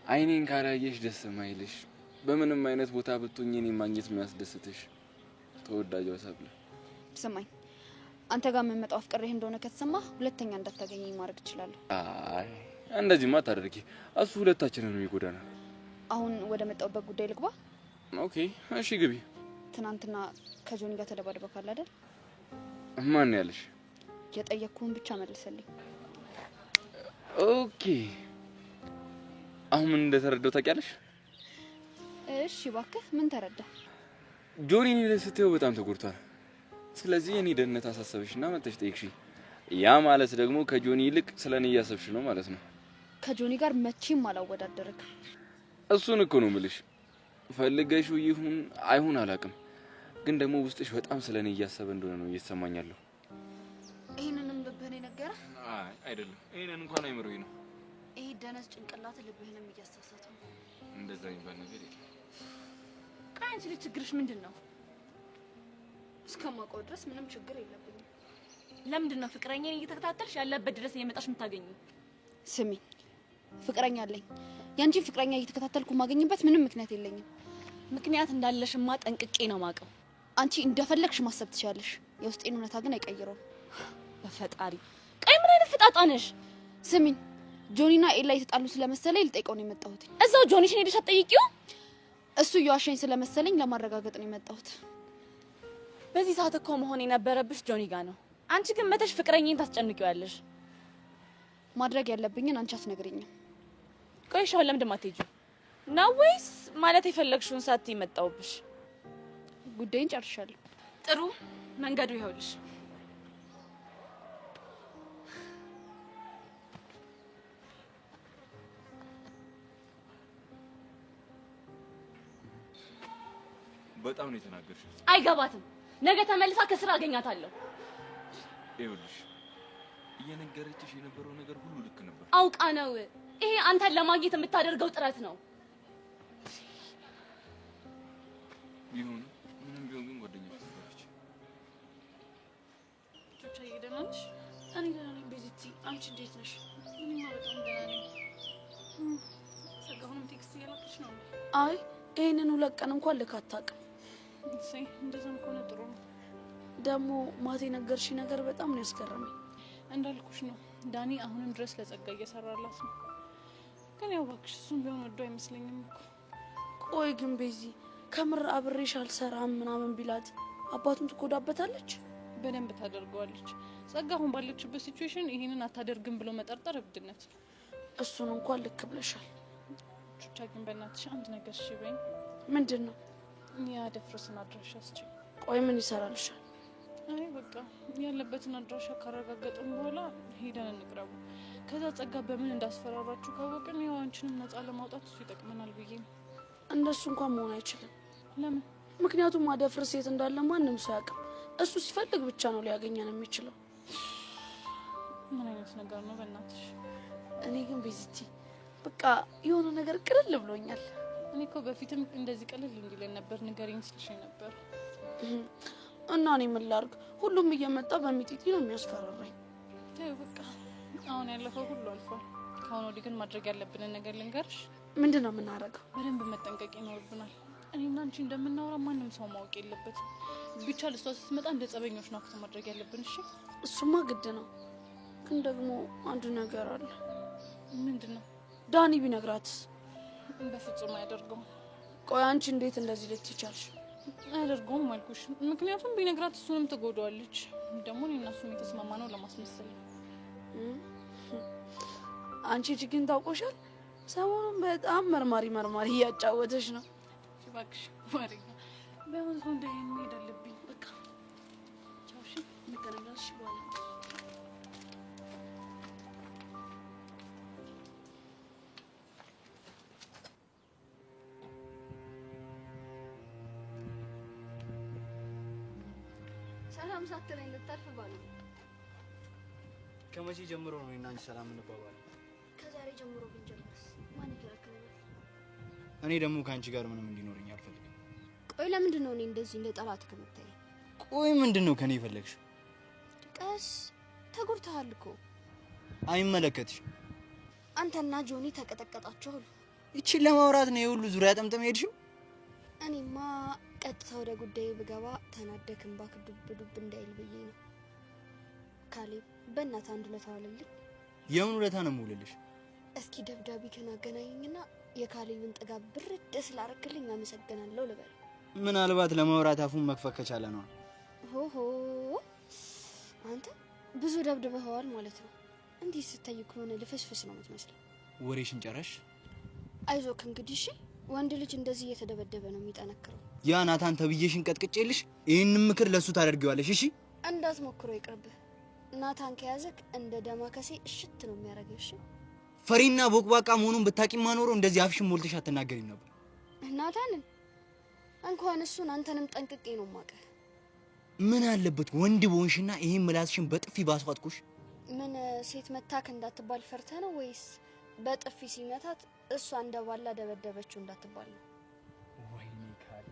አይኔን ካላየሽ ደስ ማይልሽ፣ በምንም አይነት ቦታ ብትሆኚ እኔን ማግኘት የሚያስደስትሽ ተወዳጇ ሰብለ። ስማኝ፣ አንተ ጋር የምመጣው አፍቅሬህ እንደሆነ ከተሰማህ ሁለተኛ እንዳታገኘኝ ማድረግ እችላለሁ። አይ እንደዚህማ ታደርጊ፣ እሱ ሁለታችንን ነው የሚጎዳና። አሁን ወደ መጣሁበት ጉዳይ ልግባ። ኦኬ እሺ ግቢ። ትናንትና ከጆኒ ጋር ተደባድበካል አይደል? ማን ያለሽ? የጠየቅኩህን ብቻ መልሰልኝ። ኦኬ አሁን ምን እንደተረዳው ታውቂያለሽ? እሺ እባክህ ምን ተረዳ? ጆኒ እኔ ላይ ስትይው በጣም ተጎድቷል። ስለዚህ እኔ ደህንነት አሳሰበሽና መጥተሽ ጠይቅሽኝ። ያ ማለት ደግሞ ከጆኒ ይልቅ ስለኔ እያሰብሽ ነው ማለት ነው። ከጆኒ ጋር መቼም አላወዳደርክ። እሱን እኮ ነው የምልሽ። ፈልገሽው ይሁን አይሁን አላውቅም፣ ግን ደግሞ ውስጥሽ በጣም ስለኔ እያሰበ እንደሆነ ነው እየተሰማኛለሁ። ይሄንንም ልብህን የነገረህ? አይ አይደለም፣ ይሄንን እንኳን አይምሮኝ ነው። ይሄ ደነስ ጭንቅላት ልብህንም እያሳሳተው ነው። እንደዛ የሚባል ነገር የለም። ቆይ አንቺ ልጅ ችግርሽ ምንድን ነው? እስከማውቀው ድረስ ምንም ችግር የለብኝም። ለምንድን ነው ፍቅረኛዬን እየተከታተልሽ ያለበት ድረስ እየመጣሽ የምታገኙ? ስሚ፣ ፍቅረኛ አለኝ። ያንቺን ፍቅረኛ እየተከታተልኩ ማገኝበት ምንም ምክንያት የለኝም። ምክንያት እንዳለሽማ ጠንቅቄ ነው ማውቀው። አንቺ እንደፈለግሽ ማሰብ ትችያለሽ፣ የውስጤን እውነታ ግን አይቀይረውም። በፈጣሪ ቆይ ምን አይነት ፍጣጣ ነሽ? ስሚኝ፣ ጆኒና ኤላ የተጣሉ ስለመሰለኝ ልጠይቀው ነው የመጣሁት። እዛው ጆኒሽን ሄደሽ አትጠይቂው? እሱ እየዋሸኝ ስለመሰለኝ ለማረጋገጥ ነው የመጣሁት። በዚህ ሰዓት እኮ መሆን የነበረብሽ ጆኒ ጋር ነው። አንቺ ግን መተሽ ፍቅረኛዬን ታስጨንቂዋለሽ። ማድረግ ያለብኝን አንቺ አትነግሪኝም። ቆይ ሻው ለምንድን ማትሄጂው ነው? ወይስ ማለት የፈለግሽውን ሳትይ መጣሁብሽ? ጉዳይን ጨርሻለሁ። ጥሩ፣ መንገዱ ይኸውልሽ። በጣም ነው የተናገርሽ። አይገባትም። ነገ ተመልሳ ከስራ አገኛታለሁ። ይኸውልሽ እየነገረችሽ የነበረው ነገር ሁሉ ልክ ነበር። አውቃ ነው። ይሄ አንተን ለማግኘት የምታደርገው ጥረት ነው። ቢሆን ምንም ቢሆን ግን ጓደኛሽ ነበረች። ቹቻዬ ደህና ነሽ? እኔ ደህና ነኝ ቤዚቲ። አንቺ እንዴት ነሽ? እኔማ በጣም ደህና ነኝ። ጸጋሁንም ቴክስት እያላከች ነው? አይ ይሄንን 2 ቀን እንኳን ልክ አታውቅም። እሰይ እንደዛም ከሆነ ጥሩ ነው። ደግሞ ማታ የነገርሽ ነገር በጣም ነው ያስገረመኝ። እንዳልኩሽ ነው ዳኒ አሁንም ድረስ ለጸጋ እየሰራላት ነው። ግን ያው እባክሽ እሱም ቢሆን ወዶ አይመስለኝም እኮ። ቆይ ግን ቤዚ ከምር አብሬሽ አልሰራም ምናምን ቢላት አባቱን ትጎዳበታለች? በደንብ ታደርገዋለች። ጸጋ አሁን ባለችበት ሲቹዌሽን ይሄንን አታደርግም ብሎ መጠርጠር እብድነት ነው። እሱን እንኳን ልክ ብለሻል። ቹቻ ግን በእናትሽ አንድ ነገር እሺ በይኝ። ምንድን ነው? የደፍርስን አድራሻ አስችኝ። ቆይ ምን ይሰራልሻል? አይ በቃ ያለበትን አድራሻ ካረጋገጥን በኋላ ሄደን እንቅረቡ። ከዛ ጸጋ በምን እንዳስፈራራችሁ ካወቅን ያው አንቺንም ነፃ ለማውጣት እሱ ይጠቅመናል ብዬ ነው። እንደሱ እንኳን መሆን አይችልም። ለምን? ምክንያቱም አደፍርስ የት እንዳለ ማንም ሰው ያውቅም። እሱ ሲፈልግ ብቻ ነው ሊያገኘን የሚችለው። ምን አይነት ነገር ነው በእናትሽ? እኔ ግን ቤዚቲ በቃ የሆነ ነገር ቅልል ብሎኛል። እኔ እኮ በፊትም እንደዚህ ቀልል እንዲለን ነበር ንገሪኝ ስልሽ ነበር። እና እኔ ምን ላድርግ? ሁሉም እየመጣ በሚጢጢ ነው የሚያስፈራራኝ። ተይው በቃ አሁን ያለፈው ሁሉ አልፏል። ከአሁን ወዲህ ግን ማድረግ ያለብንን ነገር ልንገርሽ። ምንድን ነው የምናደርገው? በደንብ መጠንቀቅ ይኖርብናል። እኔና አንቺ እንደምናወራ ማንም ሰው ማወቅ የለበትም። ብቻ ልሷ ስትመጣ እንደ ጸበኞች ነው አክት ማድረግ ያለብን። እሺ? እሱማ ግድ ነው። ግን ደግሞ አንድ ነገር አለ። ምንድን ነው? ዳኒ ቢነግራትስ? በፍጹም አያደርገውም። ቆይ አንቺ እንዴት እንደዚህ ልትቻልሽ? አያደርገውም አልኩሽ። ምክንያቱም ቢነግራት እሱንም ትጎዳዋለች። ደግሞ እኔና እሱም የተስማማ ነው ለማስመሰል። አንቺ ችግን ታውቆሻል። ሰሞኑን በጣም መርማሪ እያጫወተሽ ነው። እባክሽ ማሪያ በምን ሆነ እንደሚሄድ አለብኝ። በቃ ቻው። እሺ እንገናኛለን በኋላ። ሰላም ሳትለኝ ልታልፍ ባሉ። ከመቼ ጀምሮ ነው እና አንቺ ሰላም እንባባለን? ከዛሬ ጀምሮ ብንጀምርስ ማን ይከለክለናል? እኔ ደግሞ ከአንቺ ጋር ምንም እንዲኖረኝ አልፈልግም። ቆይ ለምንድን ነው እኔ እንደዚህ እንደ ጠላት ከምታይ? ቆይ ምንድን ነው ከኔ የፈለግሽው? ቀስ ተጎድተሃል እኮ። አይመለከትሽ። አንተና ጆኒ ተቀጠቀጣችሁ አሉ። ይቺን ለማውራት ነው የሁሉ ዙሪያ ጠምጠም ሄድሽው? እኔማ ቀጥታ ወደ ጉዳይ ብገባ ተናደክ እንባክ ዱብ እንዳይል ብዬ ነው። ካሌብ በእናትህ አንድ ውለታ ዋልልኝ። የምን ውለታ ነው የምውልልሽ? እስኪ ደብዳቤ ከናገናኘኝና የካሌብን ጥጋብ ብርድ ስላረክልኝ አመሰግናለሁ ልበል። ምናልባት ለማውራት አፉን መክፈት ከቻለ ነው። ሆሆ አንተ ብዙ ደብድበኸዋል ማለት ነው። እንዲህ ስታይ ከሆነ ልፍስፍስ ነው የምትመስለው። ወሬሽን ጨረሽ? አይዞክ እንግዲህ እሺ። ወንድ ልጅ እንደዚህ እየተደበደበ ነው የሚጠነክረው። ያ ናታን ተብዬሽን ቀጥቅጬልሽ ይሄንን ምክር ለሱ ታደርጊዋለሽ። እሺ እንዳትሞክረው ይቅርብህ። ናታን ከያዘክ እንደ ደማከሴ እሽት ነው የሚያደርገው። እሺ ፈሪና ቦቅባቃ መሆኑን ብታቂማ ኖሮ እንደዚህ አፍሽን ሞልተሽ አትናገሪም ነበር። ናታንን እንኳን እሱን አንተንም ጠንቅቄ ነው የማውቅህ። ምን አለበት ወንድ በሆንሽና ይሄን ምላስሽን በጥፊ ባስፋጥኩሽ? ምን ሴት መታክ እንዳትባል ፈርተህ ነው ወይስ በጥፊ ሲመታት እሷ እንደባላ ደበደበችው እንዳትባል ነው? ወይኔ ካል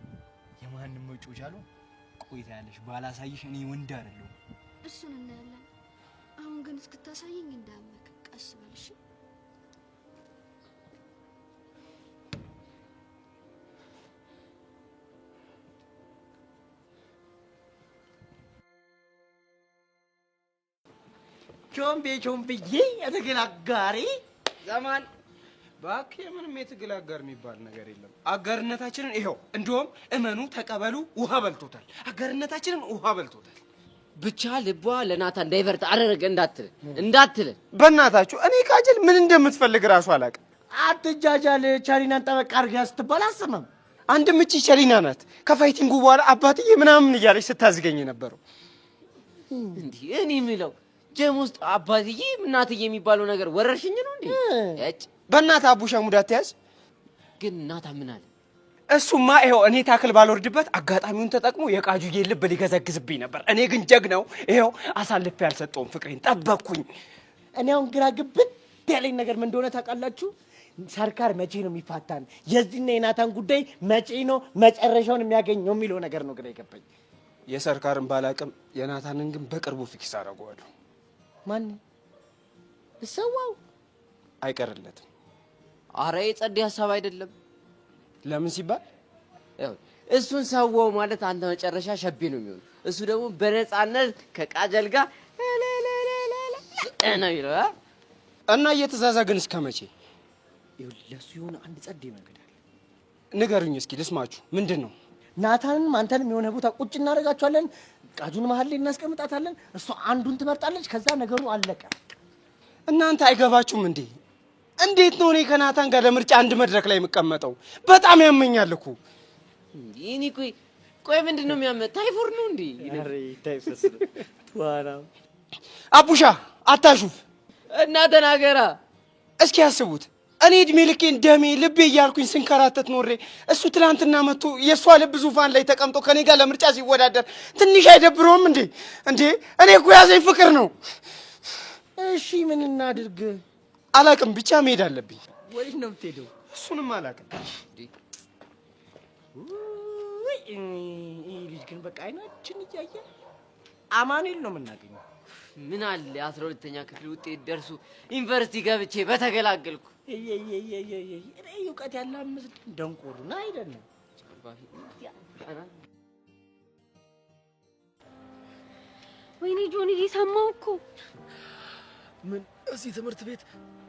የማንም መጮች አሉ። ቆይታ ያለሽ ባላሳይሽ እኔ ወንድ አይደለሁ። እሱን እናያለን። አሁን ግን እስክታሳየኝ እንዳመክ ቀስ በልሽ። ቾምቤ የትግል አጋሪ ዘማን እባክህ። ምንም የትግል አጋር የሚባል ነገር የለም። አጋርነታችንን ይኸው እንደውም እመኑ ተቀበሉ ውሃ በልቶታል። አጋርነታችንን ውሃ በልቶታል። ብቻ ልቧ ለናታን ዳይቨርት አደረገ እንዳትል። በእናታችሁ እኔ ካጀል ምን እንደምትፈልግ ራሱ አላውቅም። አትጃጃል። ቻሪናን ጠበቅ አድርጋ ስትባል አሰማም። አንድ ምጪ ቻሪና ናት። ከፋይቲንጉ በኋላ አባትዬ ምናምን እያለች ስታዝገኝ ነበረው። እንዴ እኔ የምለው ጀም ውስጥ አባትዬ እናትዬ የሚባለው ነገር ወረርሽኝ ነው እንዴ? በእናትህ አቡሻ ሙድ አትያዝ። ግን ናታን ምን አለ? እሱማ ይኸው እኔ ታክል ባልወርድበት አጋጣሚውን ተጠቅሞ የቃጁዬ ልብ ሊገዘግዝብኝ ነበር። እኔ ግን ጀግናው ይኸው አሳልፌ ያልሰጠውም ፍቅሬን ጠበቅኩኝ። እኔ አሁን ግራ ግብት ያለኝ ነገር ምን እንደሆነ ታውቃላችሁ? ሰርካር መቼ ነው የሚፋታን? የዚህና የናታን ጉዳይ መቼ ነው መጨረሻውን የሚያገኘው የሚለው ነገር ነው ግራ የገባኝ። የሰርካርን ባላቅም የናታንን ግን በቅርቡ ፊክስ አደርገዋለሁ። ማን እሰዋው አይቀርለትም። አረ የጸዴ ሀሳብ አይደለም። ለምን ሲባል እሱን ሰዋው ማለት አንተ መጨረሻ ሸቤ ነው የሚሆነው። እሱ ደግሞ በነፃነት ከቃጀል ጋር ነው ይላል። እና እየተዛዛግን እስከ መቼ? ለሱ የሆነ አንድ ጸዴ መንገድ አለ። ንገሩኝ እስኪ ልስማችሁ። ምንድን ነው? ናታንም አንተንም የሆነ ቦታ ቁጭ እናደርጋቸዋለን። ቃጁን መሀል ላይ እናስቀምጣታለን። እሷ አንዱን ትመርጣለች። ከዛ ነገሩ አለቀ። እናንተ አይገባችሁም እንዴ? እንዴት ነው እኔ ከናታን ጋር ለምርጫ አንድ መድረክ ላይ የምቀመጠው? በጣም ያመኛል እኮ። ይሄኔ ቆይ ምንድን ነው የሚያመጣ? ታይፎር ነው እንዴ? አሬ ታይፈስ ዋና አቡሻ አታሹፍ እና ተናገራ። እስኪ ያስቡት። እኔ እድሜ ልኬን ደሜ ልቤ እያልኩኝ ስንከራተት ኖሬ እሱ ትላንትና መጥቶ የእሷ ልብ ዙፋን ላይ ተቀምጦ ከኔ ጋር ለምርጫ ሲወዳደር ትንሽ አይደብረውም እንዴ? እንዴ እኔ እኮ ያዘኝ ፍቅር ነው። እሺ ምን እናድርግ? አላቅም፣ ብቻ መሄድ አለብኝ። ወዴት ነው የምትሄደው? እሱንም አላቅም። ይህ ልጅ ግን በቃ አይናችን እያየ አማኑኤል ነው የምናገኘው። ምን አለ 12ኛ ክፍል ውጤት ደርሶ ዩኒቨርሲቲ ገብቼ በተገላገልኩ። እኔ እውቀት ያለ አምስት ደንቆሩ ነው አይደለም። ወይኔ ጆኒ እየሰማሁ እኮ። ምን እዚህ ትምህርት ቤት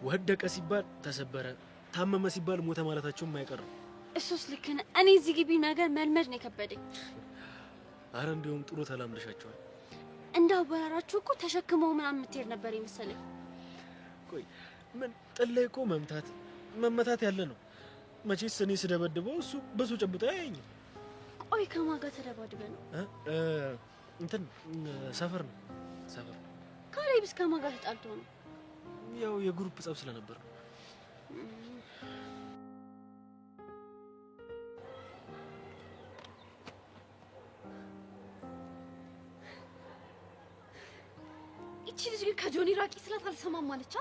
ወደቀ ሲባል ተሰበረ፣ ታመመ ሲባል ሞተ ማለታቸው የማይቀር ነው። እሱስ ልክ ነህ። እኔ እዚህ ግቢ ነገር መልመድ ነው የከበደኝ። አረ እንዲሁም ጥሩ ተላምደሻቸዋል። እንዳው በራራችሁ እኮ ተሸክመው ምናምን የምትሄድ ነበር የመሰለኝ። ቆይ ምን ጥላይ እኮ መመታት ያለ ነው። መቼስ እኔ ስደበድበው እሱ በሱ ጨብጦ ያየኝ። ቆይ ከማን ጋር ተደባድበህ ነው? እንትን ሰፈር ነው ሰፈር። ካሌብስ ከማን ጋር ተጣልቶ ነው? ያው የግሩፕ ጸብ ስለነበር ነው። እቺ ልጅ ግን ከጆኒ ራቂ ስላት አልሰማም አለች።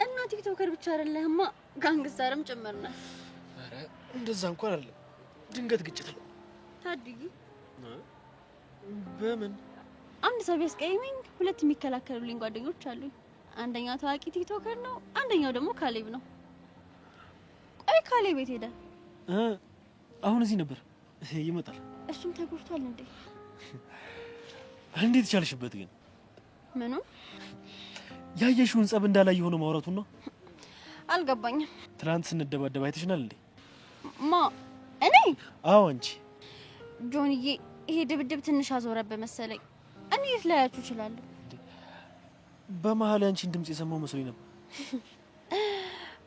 እና ቲክቶከር ብቻ አይደለህማ ጋንግስተርም ጭምር ነህ። አረ እንደዛ እንኳን አይደለም፣ ድንገት ግጭት ነው። ታድጊ በምን አንድ ሰው ቢያስቀይመኝ ሁለት የሚከላከሉልኝ ጓደኞች አሉኝ። አንደኛው ታዋቂ ቲክቶከር ነው፣ አንደኛው ደግሞ ካሌብ ነው። ቆይ ካሌብ የት ሄደ? አሁን እዚህ ነበር፣ ይመጣል። እሱም ተጎድቷል እንዴ? እንዴት ቻልሽበት ግን? ምኑ? ያየሽውን ጸብ እንዳላይ የሆነ ማውራቱን ነው። አልገባኝም። ትናንት ስንደባደብ አይተሽናል እንዴ? ማ እኔ? አዎ አንቺ። ጆንዬ ይሄ ድብድብ ትንሽ አዞረበት መሰለኝ። እኔ የት ላያችሁ እችላለሁ? በመሀል አንቺን ድምጽ የሰማው መስሎኝ ነበር።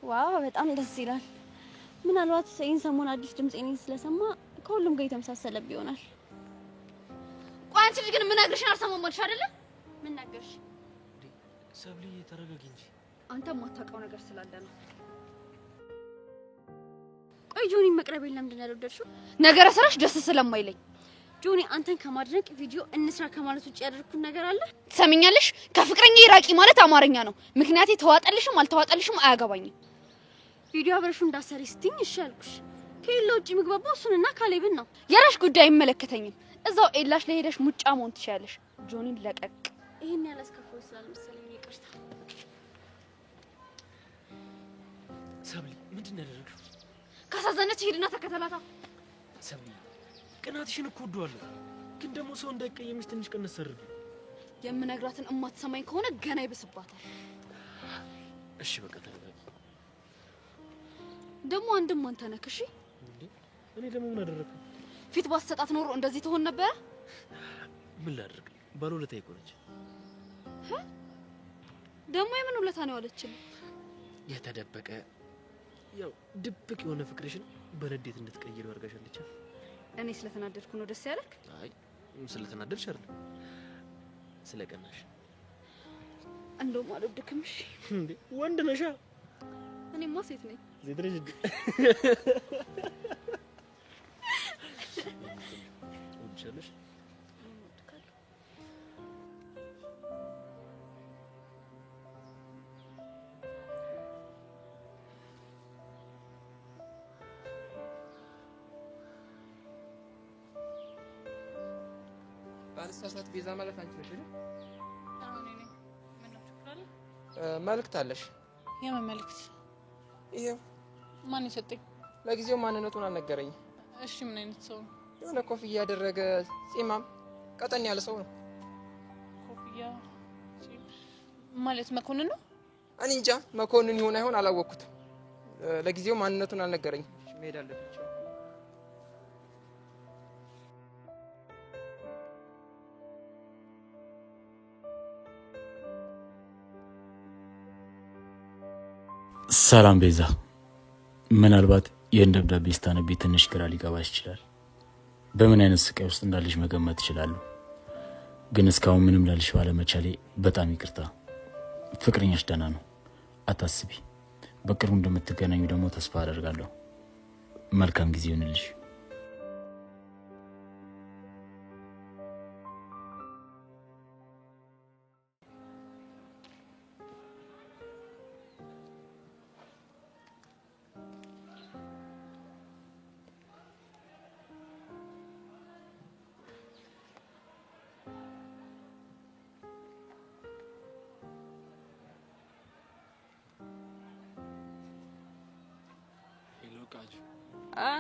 ዋው በጣም ደስ ይላል። ምናልባት ይህን ሰሞን አዲስ ድምጽ እኔ ስለሰማ ከሁሉም ጋር የተመሳሰለብ ይሆናል። ቆይ አንቺ ልጅ ግን ምን ነግርሽን አልሰማም አልሽ አይደለ? ምን ነገርሽ? ሰብሊ ተረጋጊ እንጂ። አንተ የማታውቀው ነገር ስላለ ነው። ቆይ ጆኒ መቅረቤን ለምንድን ነው ያልወደድሽው? ነገረ ስራሽ ደስ ስለማይለኝ። ጆኒ አንተን ከማድነቅ ቪዲዮ እንስራ ከማለት ውጭ ያደረኩት ነገር አለ? ትሰሚኛለሽ? ከፍቅረኛ ይራቂ ማለት አማርኛ ነው። ምክንያቴ ተዋጠልሽም አልተዋጠልሽም አያገባኝም። ቪዲዮ አብረሹ እንዳሰሪ ስትኝ እሺ አልኩሽ። ከሌላ ውጭ ምግባባው እሱንና ካሌብን ነው። የራሽ ጉዳይ አይመለከተኝም። እዛው ኤላሽ ላይ ሄደሽ ሙጫ መሆን ትችያለሽ። ጆኒን ለቀቅ። ይሄን ያላስከፈው ስላልመሰለኝ ይቅርታ። ሰብሊ ምንድን ነው ያደረግሽው? ካሳዘነች ሄድና ተከተላታ። ሰብሊ ቅናትሽን እኮ ወደዋለሁ፣ ግን ደግሞ ሰው እንዳይቀየምሽ ትንሽ ቀነስ አድርጊ። የምነግራትን እማትሰማኝ ከሆነ ገና ይብስባታል። እሺ በቃ ተረጋጊ። ደግሞ አንድም አንተ ነህ። እሺ እኔ ደግሞ ምን አደረኩ? ፊት ባሰጣት ኖሮ እንደዚህ ትሆን ነበር። ምን ላድርግ? ባለውለታዬ እኮ ነች። ደግሞ የምን ውለታ ነው ያለችኝ? የተደበቀ ያው ድብቅ የሆነ ፍቅርሽን በንዴት እንድትቀይረው አድርጋሻለች። እኔ ስለተናደድኩ ነው ደስ ያለክ? አይ ስለተናደድሽ አይደለም፣ ስለቀናሽ። እንደውም አልወደድክም። እሺ እንዴ ወንድ ነሻ። እኔማ ሴት ነኝ። ሴት ልጅ ወድሻለሽ? ባልሳሳት ቤዛ ማለት አንቺ ነሽ አይደል? አሁን እኔ ምን ነው ትክራለ? መልእክት አለሽ? የምን መልእክት? ይሄው። ማን የሰጠኝ? ለጊዜው ማንነቱን አልነገረኝ። እሺ ምን አይነት ሰው ነው? የሆነ ኮፍያ ያደረገ ጺማም ቀጠን ያለ ሰው ነው። ኮፍያ ማለት መኮንን ነው? እኔ እንጃ መኮንን ይሆን አይሆን አላወቅኩትም። ለጊዜው ማንነቱን አልነገረኝ። መሄድ አለብኝ። ሰላም ቤዛ፣ ምናልባት ይህን ደብዳቤ ስታነቢ ትንሽ ግራ ሊገባሽ ይችላል። በምን አይነት ስቃይ ውስጥ እንዳለሽ መገመት እችላለሁ። ግን እስካሁን ምንም ላልሽ ባለመቻሌ በጣም ይቅርታ። ፍቅረኛሽ ደህና ነው፣ አታስቢ። በቅርቡ እንደምትገናኙ ደግሞ ተስፋ አደርጋለሁ። መልካም ጊዜ ይሁንልሽ።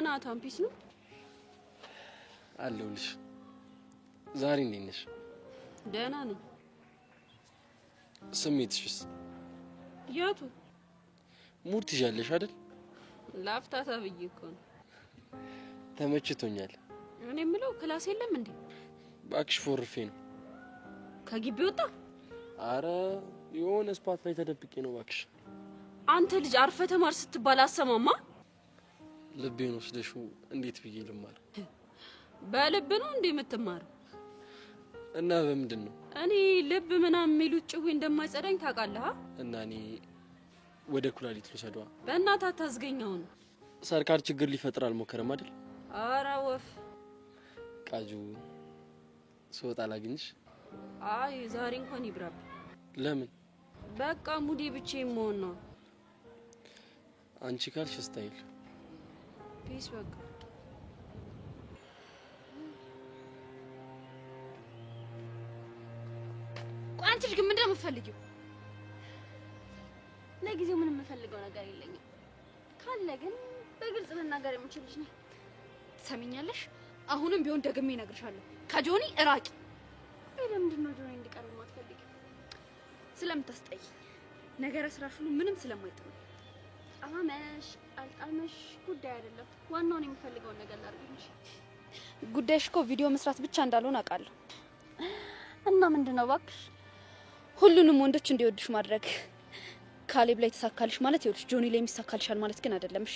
ናታን ፒስ ነው አለሁልሽ። ዛሬ እንዴት ነሽ? ደህና ነኝ። ስሜትሽስ? የቱ? ሙድ ትይዣለሽ አይደል? ላፍታ ተብዬ እኮ ነው። ተመችቶኛል። እኔ የምለው ክላስ የለም እንዴ? እባክሽ ፎርፌ ነው። ከግቢ ወጣ? አረ የሆነ ስፓት ላይ ተደብቄ ነው እባክሽ። አንተ ልጅ አርፈ ተማር ስትባል አሰማማ? ልቤን ወስደሽው እንዴት ብዬ ልማር? በልብ ነው እንዴ የምትማረው? እና በምንድን ነው? እኔ ልብ ምናምን የሚሉት ጭዌ እንደማይጸዳኝ ታውቃለህ? እና እኔ ወደ ኩላሊት ልውሰዷ። በእናትህ አታዝገኛው ነው። ሰርካር ችግር ሊፈጥር አልሞከረም አይደል? አረ ወፍ ቃጁ ስወጣ ላግኝሽ? አይ ዛሬ እንኳን ይብራብ። ለምን? በቃ ሙዴ ብቻዬን መሆን ነው። አንቺ ካልሽ ስታይል ፒስ በቃ ቋንቺ ግን ምንድን ነው የምትፈልጊው? ለጊዜው ምንም የምፈልገው ነገር የለኝም። ካለ ግን በግልጽ መናገር የምችልሽ ነው። ትሰሚኛለሽ? አሁንም ቢሆን ደግሜ እነግርሻለሁ፣ ከጆኒ እራቂ። ለምንድን ነው ጆኒ እንዲቀርብ የማትፈልጊው? ስለምታስጠይ ነገረ ስራሽ ሁሉ ምንም ስለማይጥም። ጣመሽ አልጣመሽ ጉዳይ አይደለም። ዋናውን የምፈልገውን ነገር ላድርግልሽ። ጉዳይሽ እኮ ቪዲዮ መስራት ብቻ እንዳልሆነ አውቃለሁ። እና ምንድነው እባክሽ? ሁሉንም ወንዶች እንዲወዱሽ ማድረግ። ካሌብ ላይ ተሳካልሽ ማለት ይኸውልሽ ጆኒ ላይ የሚሳካልሻል ማለት ግን አይደለም። እሺ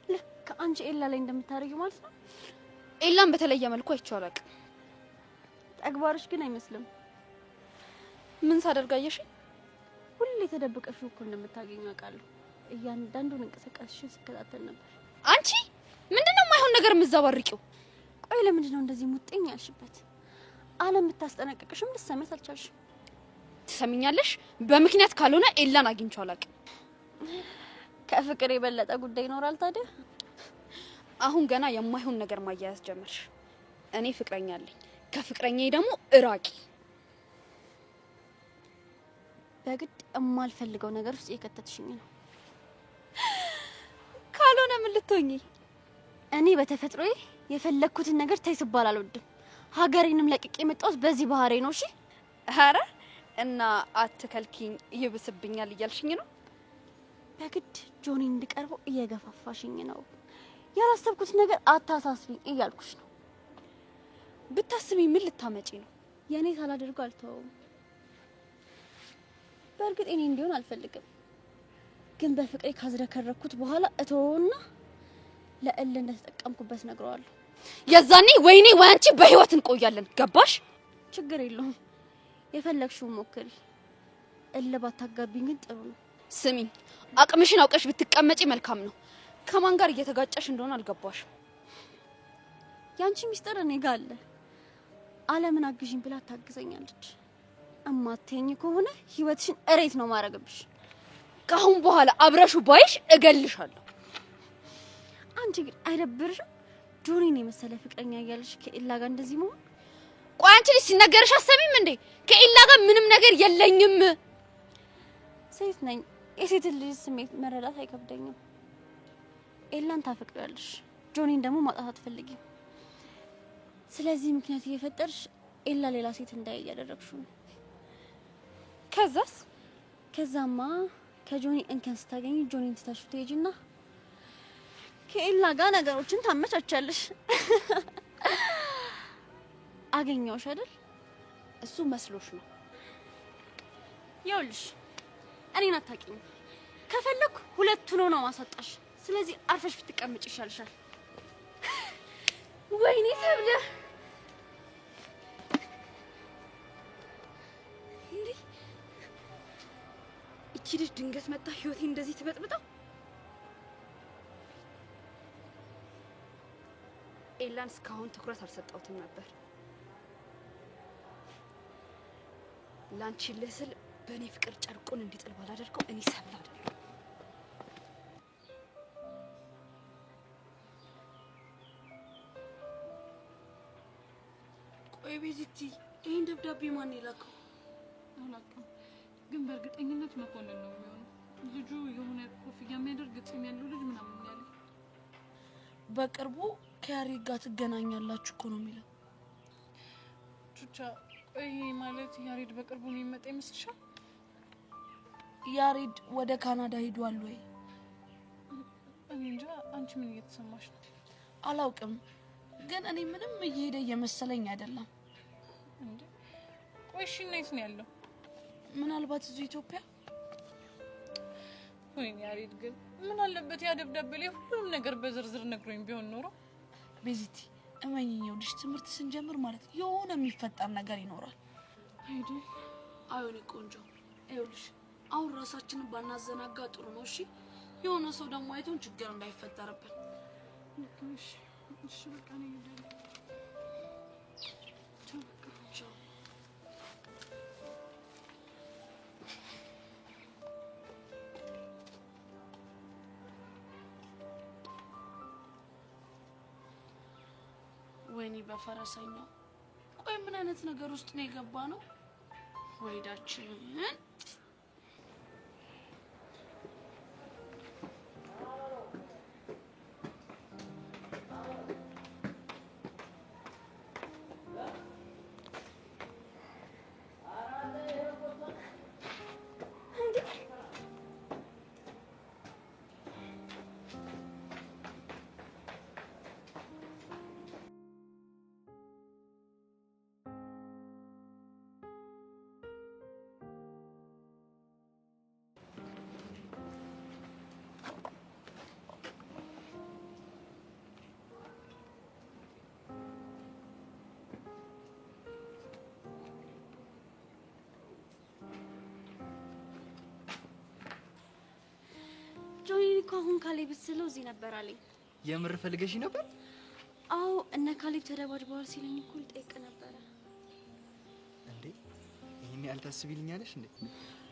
ልክ አንቺ ኤላ ላይ እንደምታደርጊው ማለት ነው። ኤላን በተለየ መልኩ አይቼው አላውቅም። ተግባርሽ ግን አይመስልም። ምን ሳደርጋየሽ? ሁሌ ተደብቀሽው እኮ እንደምታገኘው አውቃለሁ። እያንዳንዱን እንቅስቃሴሽን ስከታተል ነበር። አንቺ ምንድነው የማይሆን ነገር የምትዘባርቂው? ቆይ ለምንድን ነው እንደዚህ ሙጥኝ ያልሽበት? ዓለም ብታስጠነቅቅሽም ልትሰሚያት አልቻልሽም። ትሰሚኛለሽ? በምክንያት ካልሆነ ኤላን አግኝቼው አላውቅም። ከፍቅር የበለጠ ጉዳይ ይኖራል ታዲያ? አሁን ገና የማይሆን ነገር ማያያዝ ጀመርሽ። እኔ ፍቅረኛ አለኝ። ከፍቅረኛዬ ደግሞ እራቂ። በግድ የማልፈልገው ነገር ውስጥ የከተትሽኝ ነው። ካልሆነ ምን ልትሆኚ? እኔ በተፈጥሮዬ የፈለኩትን ነገር ተይ ስባል አልወድም። ሀገሬንም ለቅቄ የመጣሁት በዚህ ባህሪ ነው። እሺ ኧረ እና አትከልኪኝ ይብስብኛል እያልሽኝ ነው? በግድ ጆኒ እንድቀርበው እየገፋፋሽኝ ነው። ያላሰብኩት ነገር አታሳስቢኝ እያልኩሽ ነው። ብታስቢ ምን ልታመጪ ነው? የኔ ሳላደርገው አልተወውም። በእርግጥ እኔ እንዲሆን አልፈልግም፣ ግን በፍቅሬ ካዝረከረኩት በኋላ እተወውና ለእል እንደተጠቀምኩበት ነግረዋለሁ። የዛኔ ወይኔ ወይ አንቺ በህይወት እንቆያለን። ገባሽ? ችግር የለውም፣ የፈለግሽው ሞክሪ። እልባት ታጋቢኝ ግን ጥሩ ነው። ስሚኝ፣ አቅምሽን አውቀሽ ብትቀመጪ መልካም ነው። ከማን ጋር እየተጋጨሽ እንደሆነ አልገባሽም። ያንቺ ሚስጥር እኔ ጋር አለ። አለምን አግዢኝ ብላ ታግዘኛለች። እማትይኝ ከሆነ ህይወትሽን እሬት ነው ማረግብሽ። ካሁን በኋላ አብረሹ ባይሽ እገልሻለሁ። አንቺ ግን አይደብርሽም? ጆኒን የመሰለ ፍቅረኛ እያለሽ ከኤላ ጋር እንደዚህ መሆን? ቆይ አንቺ ልጅ ሲነገርሽ አሰሚም እንዴ? ከኤላ ጋር ምንም ነገር የለኝም። ሴት ነኝ። የሴት ልጅ ስሜት መረዳት አይከብደኝም። ኤላን ታፈቅሪያለሽ፣ ጆኒን ደግሞ ማጣት አትፈልጊም። ስለዚህ ምክንያት እየፈጠርሽ ኤላ ሌላ ሴት እንዳይ እያደረግሽው ነው። ከዛማ ከጆኒ እንከን ስታገኝ ጆኒን ትታሽው ትሄጂና ከኤላ ጋር ነገሮችን ታመቻቻለሽ። አገኘውሽ አይደል? እሱ መስሎሽ ነው። ይኸውልሽ እኔን አታውቂኝም። ከፈለኩ ሁለቱን ነው ማሳጣሽ። ስለዚህ አርፈሽ ብትቀመጭ ይሻልሻል። ወይኔ ሰብለ እንዴ! እቺ ልጅ ድንገት መጣ ህይወቴ እንደዚህ ትበጥብጣው። ኤላን እስካሁን ትኩረት አልሰጠሁትም ነበር። ላንቺ ልስል በእኔ ፍቅር ጨርቁን እንዲጥል ባላደርገው እኔ ሰብለ አይደለም። ቆይ ቤዚቲ፣ ይሄን ደብዳቤ ማን የላከው? አላውቅም፣ ግን በእርግጠኝነት መኮንን ነው የሚሆነው። ልጁ የሆነ ኮፍያ የሚያደርግ ፂም ያለው ልጅ ምናምን ያለ። በቅርቡ ከያሬድ ጋር ትገናኛላችሁ እኮ ነው የሚለው። ቹቻ፣ ቆይ ማለት ያሬድ በቅርቡ ነው የሚመጣ ይመስልሻል? ያሬድ ወደ ካናዳ ሄዷል ወይ? እኔ እንጃ። አንቺ ምን እየተሰማሽ ነው? አላውቅም፣ ግን እኔ ምንም እየሄደ እየመሰለኝ አይደለም። እንዴ ቆይ እሺ፣ የት ነው ያለው? ምናልባት እዚህ ኢትዮጵያ። ወይኔ ያሬድ ግን ምን አለበት ያ ደብዳቤ ላይ ሁሉም ነገር በዝርዝር ነግሮኝ ቢሆን ኖሮ። ቤዚቲ እመኚኝ፣ ይኸውልሽ ትምህርት ስንጀምር ማለት የሆነ የሚፈጠር ነገር ይኖራል አይደል? አይሆን ቆንጆ፣ ይኸውልሽ አሁን ራሳችንን ባናዘናጋ ጥሩ ነው። እሺ የሆነ ሰው ደግሞ አይቶን ችግር እንዳይፈጠርብን። እሺ እሺ፣ በቃ ነው ይደል። ቻው። ወይኔ በፈረሰኛው። ቆይ ምን አይነት ነገር ውስጥ ነው የገባ ነው? ወይዳችንን ጆኒ እኮ አሁን ካሌብ ስለው እዚህ ነበር አለኝ። የምር ፈልገሽ ነበር? አዎ፣ እነ ካሌብ ተደባድበዋል ሲለኝ እኮ ልጠይቅ ነበረ። እንዴ ይሄን ያህል ታስቢልኛለሽ እንዴ?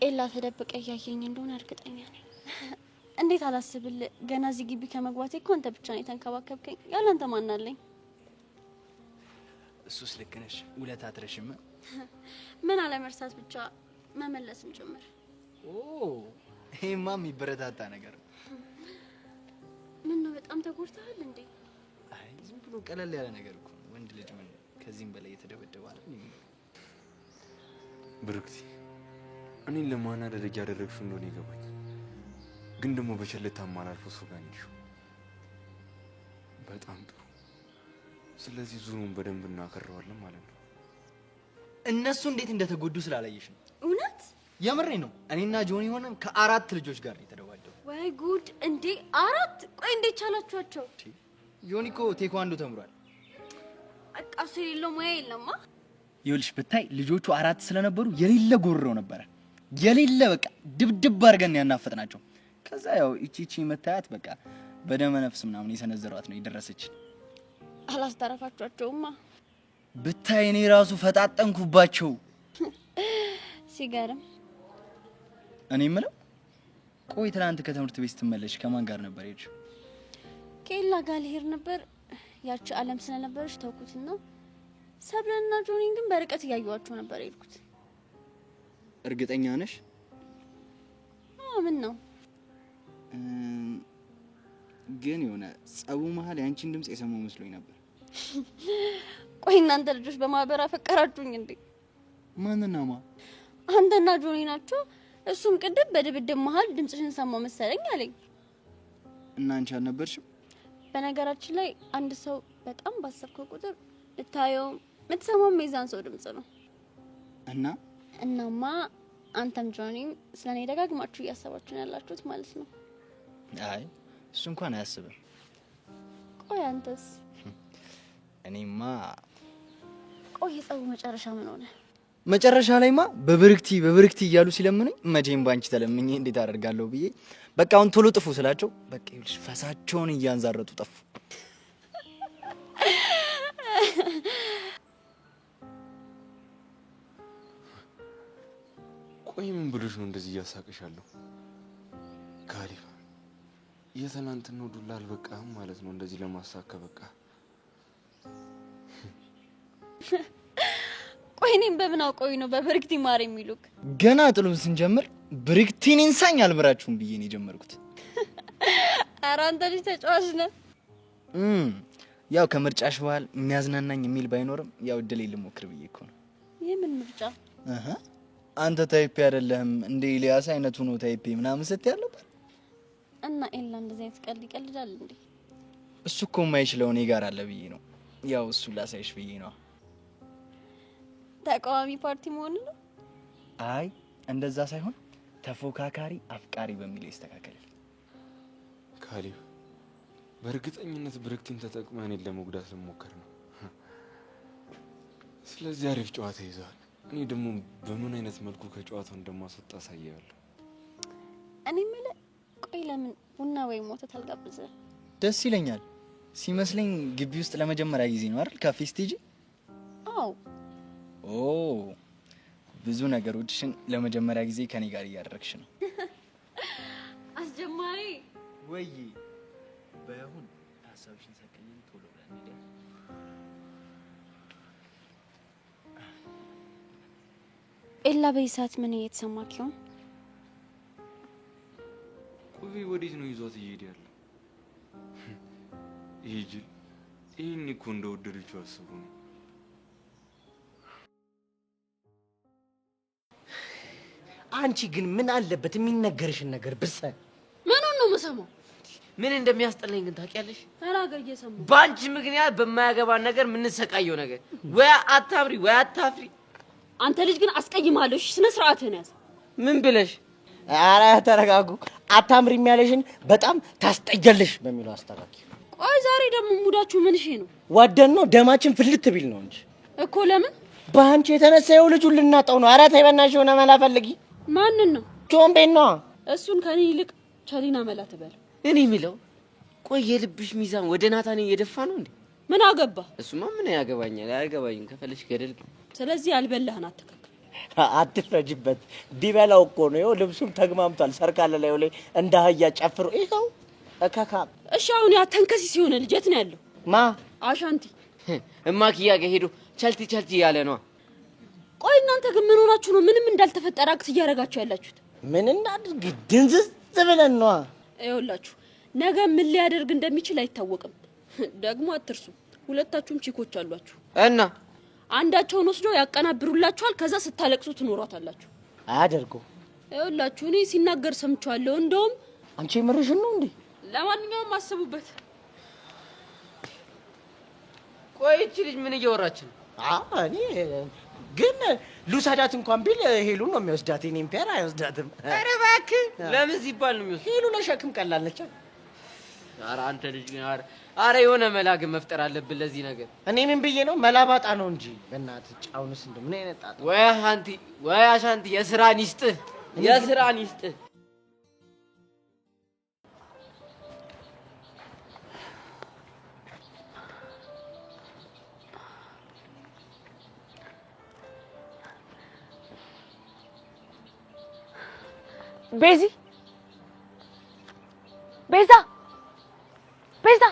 ኤላ ተደብቀ እያየኝ እንደሆነ እርግጠኛ ነኝ። እንዴት አላስብል? ገና እዚህ ግቢ ከመግባቴ እኮ አንተ ብቻ ነው የተንከባከብከኝ። ያላንተ ማን አለኝ? እሱስ ልክ ነሽ። ውለታ አትረሽም። ምን አለመርሳት ብቻ መመለስም ጭምር። ኦ ይሄማ የሚበረታታ ነገር ነው። ምን ነው በጣም ተጎድተሃል እንዴ? አይ ዝም ብሎ ቀለል ያለ ነገር እኮ ነው። ወንድ ልጅ ምን ከዚህም በላይ የተደበደበ አይደል? ብሩክቲ፣ እኔን ለማናደድ ያደረግሽው እንደሆነ ይገባኝ፣ ግን ደግሞ በቸልታ ማላልፎ ሰው ጋር ነሽ። በጣም ጥሩ። ስለዚህ ዙሩን በደንብ እናከረዋለን ማለት ነው። እነሱ እንዴት እንደተጎዱ ስላላየሽ ነው። እውነት የምሬ ነው። እኔና ጆኒ ሆነን ከ4 ልጆች ጋር የተደባደቡ። ወይ ጉድ! እንዴ 4? ቆይ እንዴት ቻላችኋቸው? ጆኒ እኮ ቴኳንዶ ተምሯል። አቃሱ የሌለው ሙያ የለማ። ይኸውልሽ ብታይ ልጆቹ 4 ስለነበሩ የሌለ ጎርረው ነበረ። የሌለ በቃ ድብድብ አድርገን ያናፈጥናቸው። ከዛ ያው እቺ መታያት በቃ በደመ ነፍስ ምናምን የሰነዘሯት ነው የደረሰች። አላስተረፋችኋቸውማ ብታይ እኔ ራሱ ፈጣጠንኩባቸው። ሲገርም። እኔ የምለው ቆይ ትናንት ከትምህርት ቤት ስትመለሽ ከማን ጋር ነበር የሄድሽው? ከኤላ ጋር ልሄድ ነበር። ያቺ አለም ስለነበረች ተውኩትና ሰብለና ጆኒን ግን በርቀት እያየኋቸው ነበር የሄድኩት። እርግጠኛ ነሽ? ምን ነው ግን የሆነ ጸቡ መሀል ያንቺን ድምጽ የሰማው መስሎኝ ነበር። ቆይ እናንተ ልጆች በማህበር አፈቀራችሁኝ እንዴ? ማንና ማ? አንተና ጆኒ ናቸው። እሱም ቅድም በድብድብ መሀል ድምጽሽን ሰማው መሰለኝ አለኝ። እና አንቺ አልነበርሽም? በነገራችን ላይ አንድ ሰው በጣም ባሰብከው ቁጥር ልታየው የምትሰማው የዛን ሰው ድምጽ ነው። እናማ አንተም ጆኒም ስለኔ ደጋግማችሁ እያሰባችሁ ነው ያላችሁት ማለት ነው። አይ እሱ እንኳን አያስብም። ቆይ አንተስ? እኔማ ቆይ የጸቡ መጨረሻ ምን ሆነ? መጨረሻ ላይማ በብርክቲ እያሉ ሲለምኑኝ መቼም ባንቺ ተለምኜ እንዴት አደርጋለሁ ብዬ በቃ አሁን ቶሎ ጥፉ ስላቸው በቃ ይልሽ ፈሳቸውን እያንዛረጡ ጠፉ። ቆይ ምን ብሎሽ ነው እንደዚህ እያሳቅሻለሁ? ካሊብ የትናንትናው ዱላ አልበቃም ማለት ነው እንደዚህ ለማሳከ በቃ። ቆይ እኔም በምን አውቀው ነው በብርክቲ ማር የሚሉክ? ገና ጥሉን ስንጀምር ብርክቲን እንሳኝ አልብራችሁም ብዬ ነው የጀመርኩት። ኧረ አንተ ልጅ ተጫዋች ነህ። ያው ከምርጫሽ በኋላ የሚያዝናናኝ የሚል ባይኖርም ያው እድሌ ልሞክር ብዬ እኮ ነው። የምን ምርጫ? አንተ ታይፕ አይደለህም እንደ ኢሊያስ አይነቱ ነው ታይፕ ምናምን ስትይ ነበር። እና ኤላ እንደዚህ አይነት ቀልድ ይቀልዳል እንዴ? እሱ እኮ የማይችለው እኔ ጋር አለ ብዬ ነው። ያው እሱ ላሳይሽ ብዬ ነው። ተቃዋሚ ፓርቲ መሆን ነው? አይ እንደዛ ሳይሆን ተፎካካሪ አፍቃሪ በሚል ይስተካከል። ካሊብ በእርግጠኝነት ብርክቲን ተጠቅመህ እኔን ለመጉዳት ልሞክር ነው። ስለዚህ አሪፍ ጨዋታ ይዘዋል። እኔ ደግሞ በምን አይነት መልኩ ከጨዋታው እንደማስወጣ አሳያለሁ። እኔ የምልህ ቆይ ለምን ቡና ወይም ወተት አልጋብዝህ? ደስ ይለኛል። ሲመስለኝ ግቢ ውስጥ ለመጀመሪያ ጊዜ ነው አይደል ካፌ ስቴጂ? አዎ። ኦ ብዙ ነገሮችን ለመጀመሪያ ጊዜ ከኔ ጋር እያደረግሽ ነው። አስጀማሪ ወይ ባይሆን ሀሳብሽን ሰቀኝ ቶሎ ብለን እንዴ? ኤላ በዚህ ሰዓት ምን እየተሰማክ ይሆን? ቆይ ወዴት ነው ይዟት እየሄደ ያለው? ይሄ ጅል ይሄን እኮ እንደወደደችው አስቡ ነው። አንቺ ግን ምን አለበት የሚነገርሽን ነገር ብትሰሚ? ምን ነው የምሰማው? ምን እንደሚያስጠላኝ ግን ታውቂያለሽ? ተናገር እየሰማሁ። ባንቺ ምክንያት በማያገባን ነገር የምንሰቃየው ነገር ወይ አታፍሪ ወይ አታፍሪ። አንተ ልጅ ግን አስቀይማለሁ። እሺ ስነ ስርዓትህን ያዝ። ምን ብለሽ? ኧረ ተረጋጉ። አታምሪም ያለሽን በጣም ታስጠያለሽ በሚለው አስተካኪ። ቆይ ዛሬ ደግሞ ሙዳችሁ ምን እሺ ነው? ወደን ነው ደማችን ፍልት ቢል ነው እንጂ እኮ ለምን? በአንቺ የተነሳ ይኸው ልጁን ልናጣው ነው። ኧረ ተይ በእናትሽ የሆነ መላ ፈልጊ። ማንን ነው? ጆምቤን ነዋ። እሱን ከኔ ይልቅ ቸሊና መላ ትበል። እኔ የሚለው ቆይ የልብሽ ሚዛን ወደ ናታኔ እየደፋ ነው እንዴ? ምን አገባ? እሱማ ምን ያገባኛል? አያገባኝም። ከፈለሽ ገደል ግን። ስለዚህ ያልበላህን አትከክ። አትፍረጅበት። ቢበላው እኮ ነው። ይኸው ልብሱም ተግማምቷል። ሰርካለ ላይ ላይ እንደ አህያ ጨፍሮ ይኸው እካካ። እሺ አሁን ያ ተንከሲ ሲሆነ ልጅ የት ነው ያለው? ማ አሻንቲ እማክያ ጋር ሄዶ ቸልቲ ያለ ነው። ቆይ እናንተ ግን ምን ሆናችሁ ነው ምንም እንዳልተፈጠረ አክት እያደረጋችሁ ያላችሁት? ምን እናድርግ ድንዝዝ ብለን ነው። ይኸውላችሁ ነገ ምን ሊያደርግ እንደሚችል አይታወቅም። ደግሞ አትርሱ፣ ሁለታችሁም ቺኮች አሏችሁ እና አንዳቸውን ወስደው ያቀናብሩላችኋል። ከዛ ስታለቅሱ ትኖራታላችሁ። አያደርገው። ይኸውላችሁ እኔ ሲናገር ሰምቻለሁ። እንደውም አንቺ ምርሽን ነው እንዴ? ለማንኛውም አስቡበት። ቆይ እቺ ልጅ ምን እያወራች ነው? እኔ ግን ሉሳዳት እንኳን ቢል ሄሉ ነው የሚወስዳት። እኔም ፔር አይወስዳትም። ኧረ እባክህ ለምን ሲባል ነው የሚወስድ? ሄሉ ለሸክም ቀላል ነች። ኧረ አንተ ልጅ ግን ኧረ የሆነ መላ ግን መፍጠር አለብን ለዚህ ነገር። እኔ ምን ብዬ ነው መላባጣ ነው እንጂ በእናትህ ጫውንስ እንደምን አይነት ጣጣ። ወይ አሻንቲ የስራን ይስጥህ። የስራን ይስጥ። ቤዛ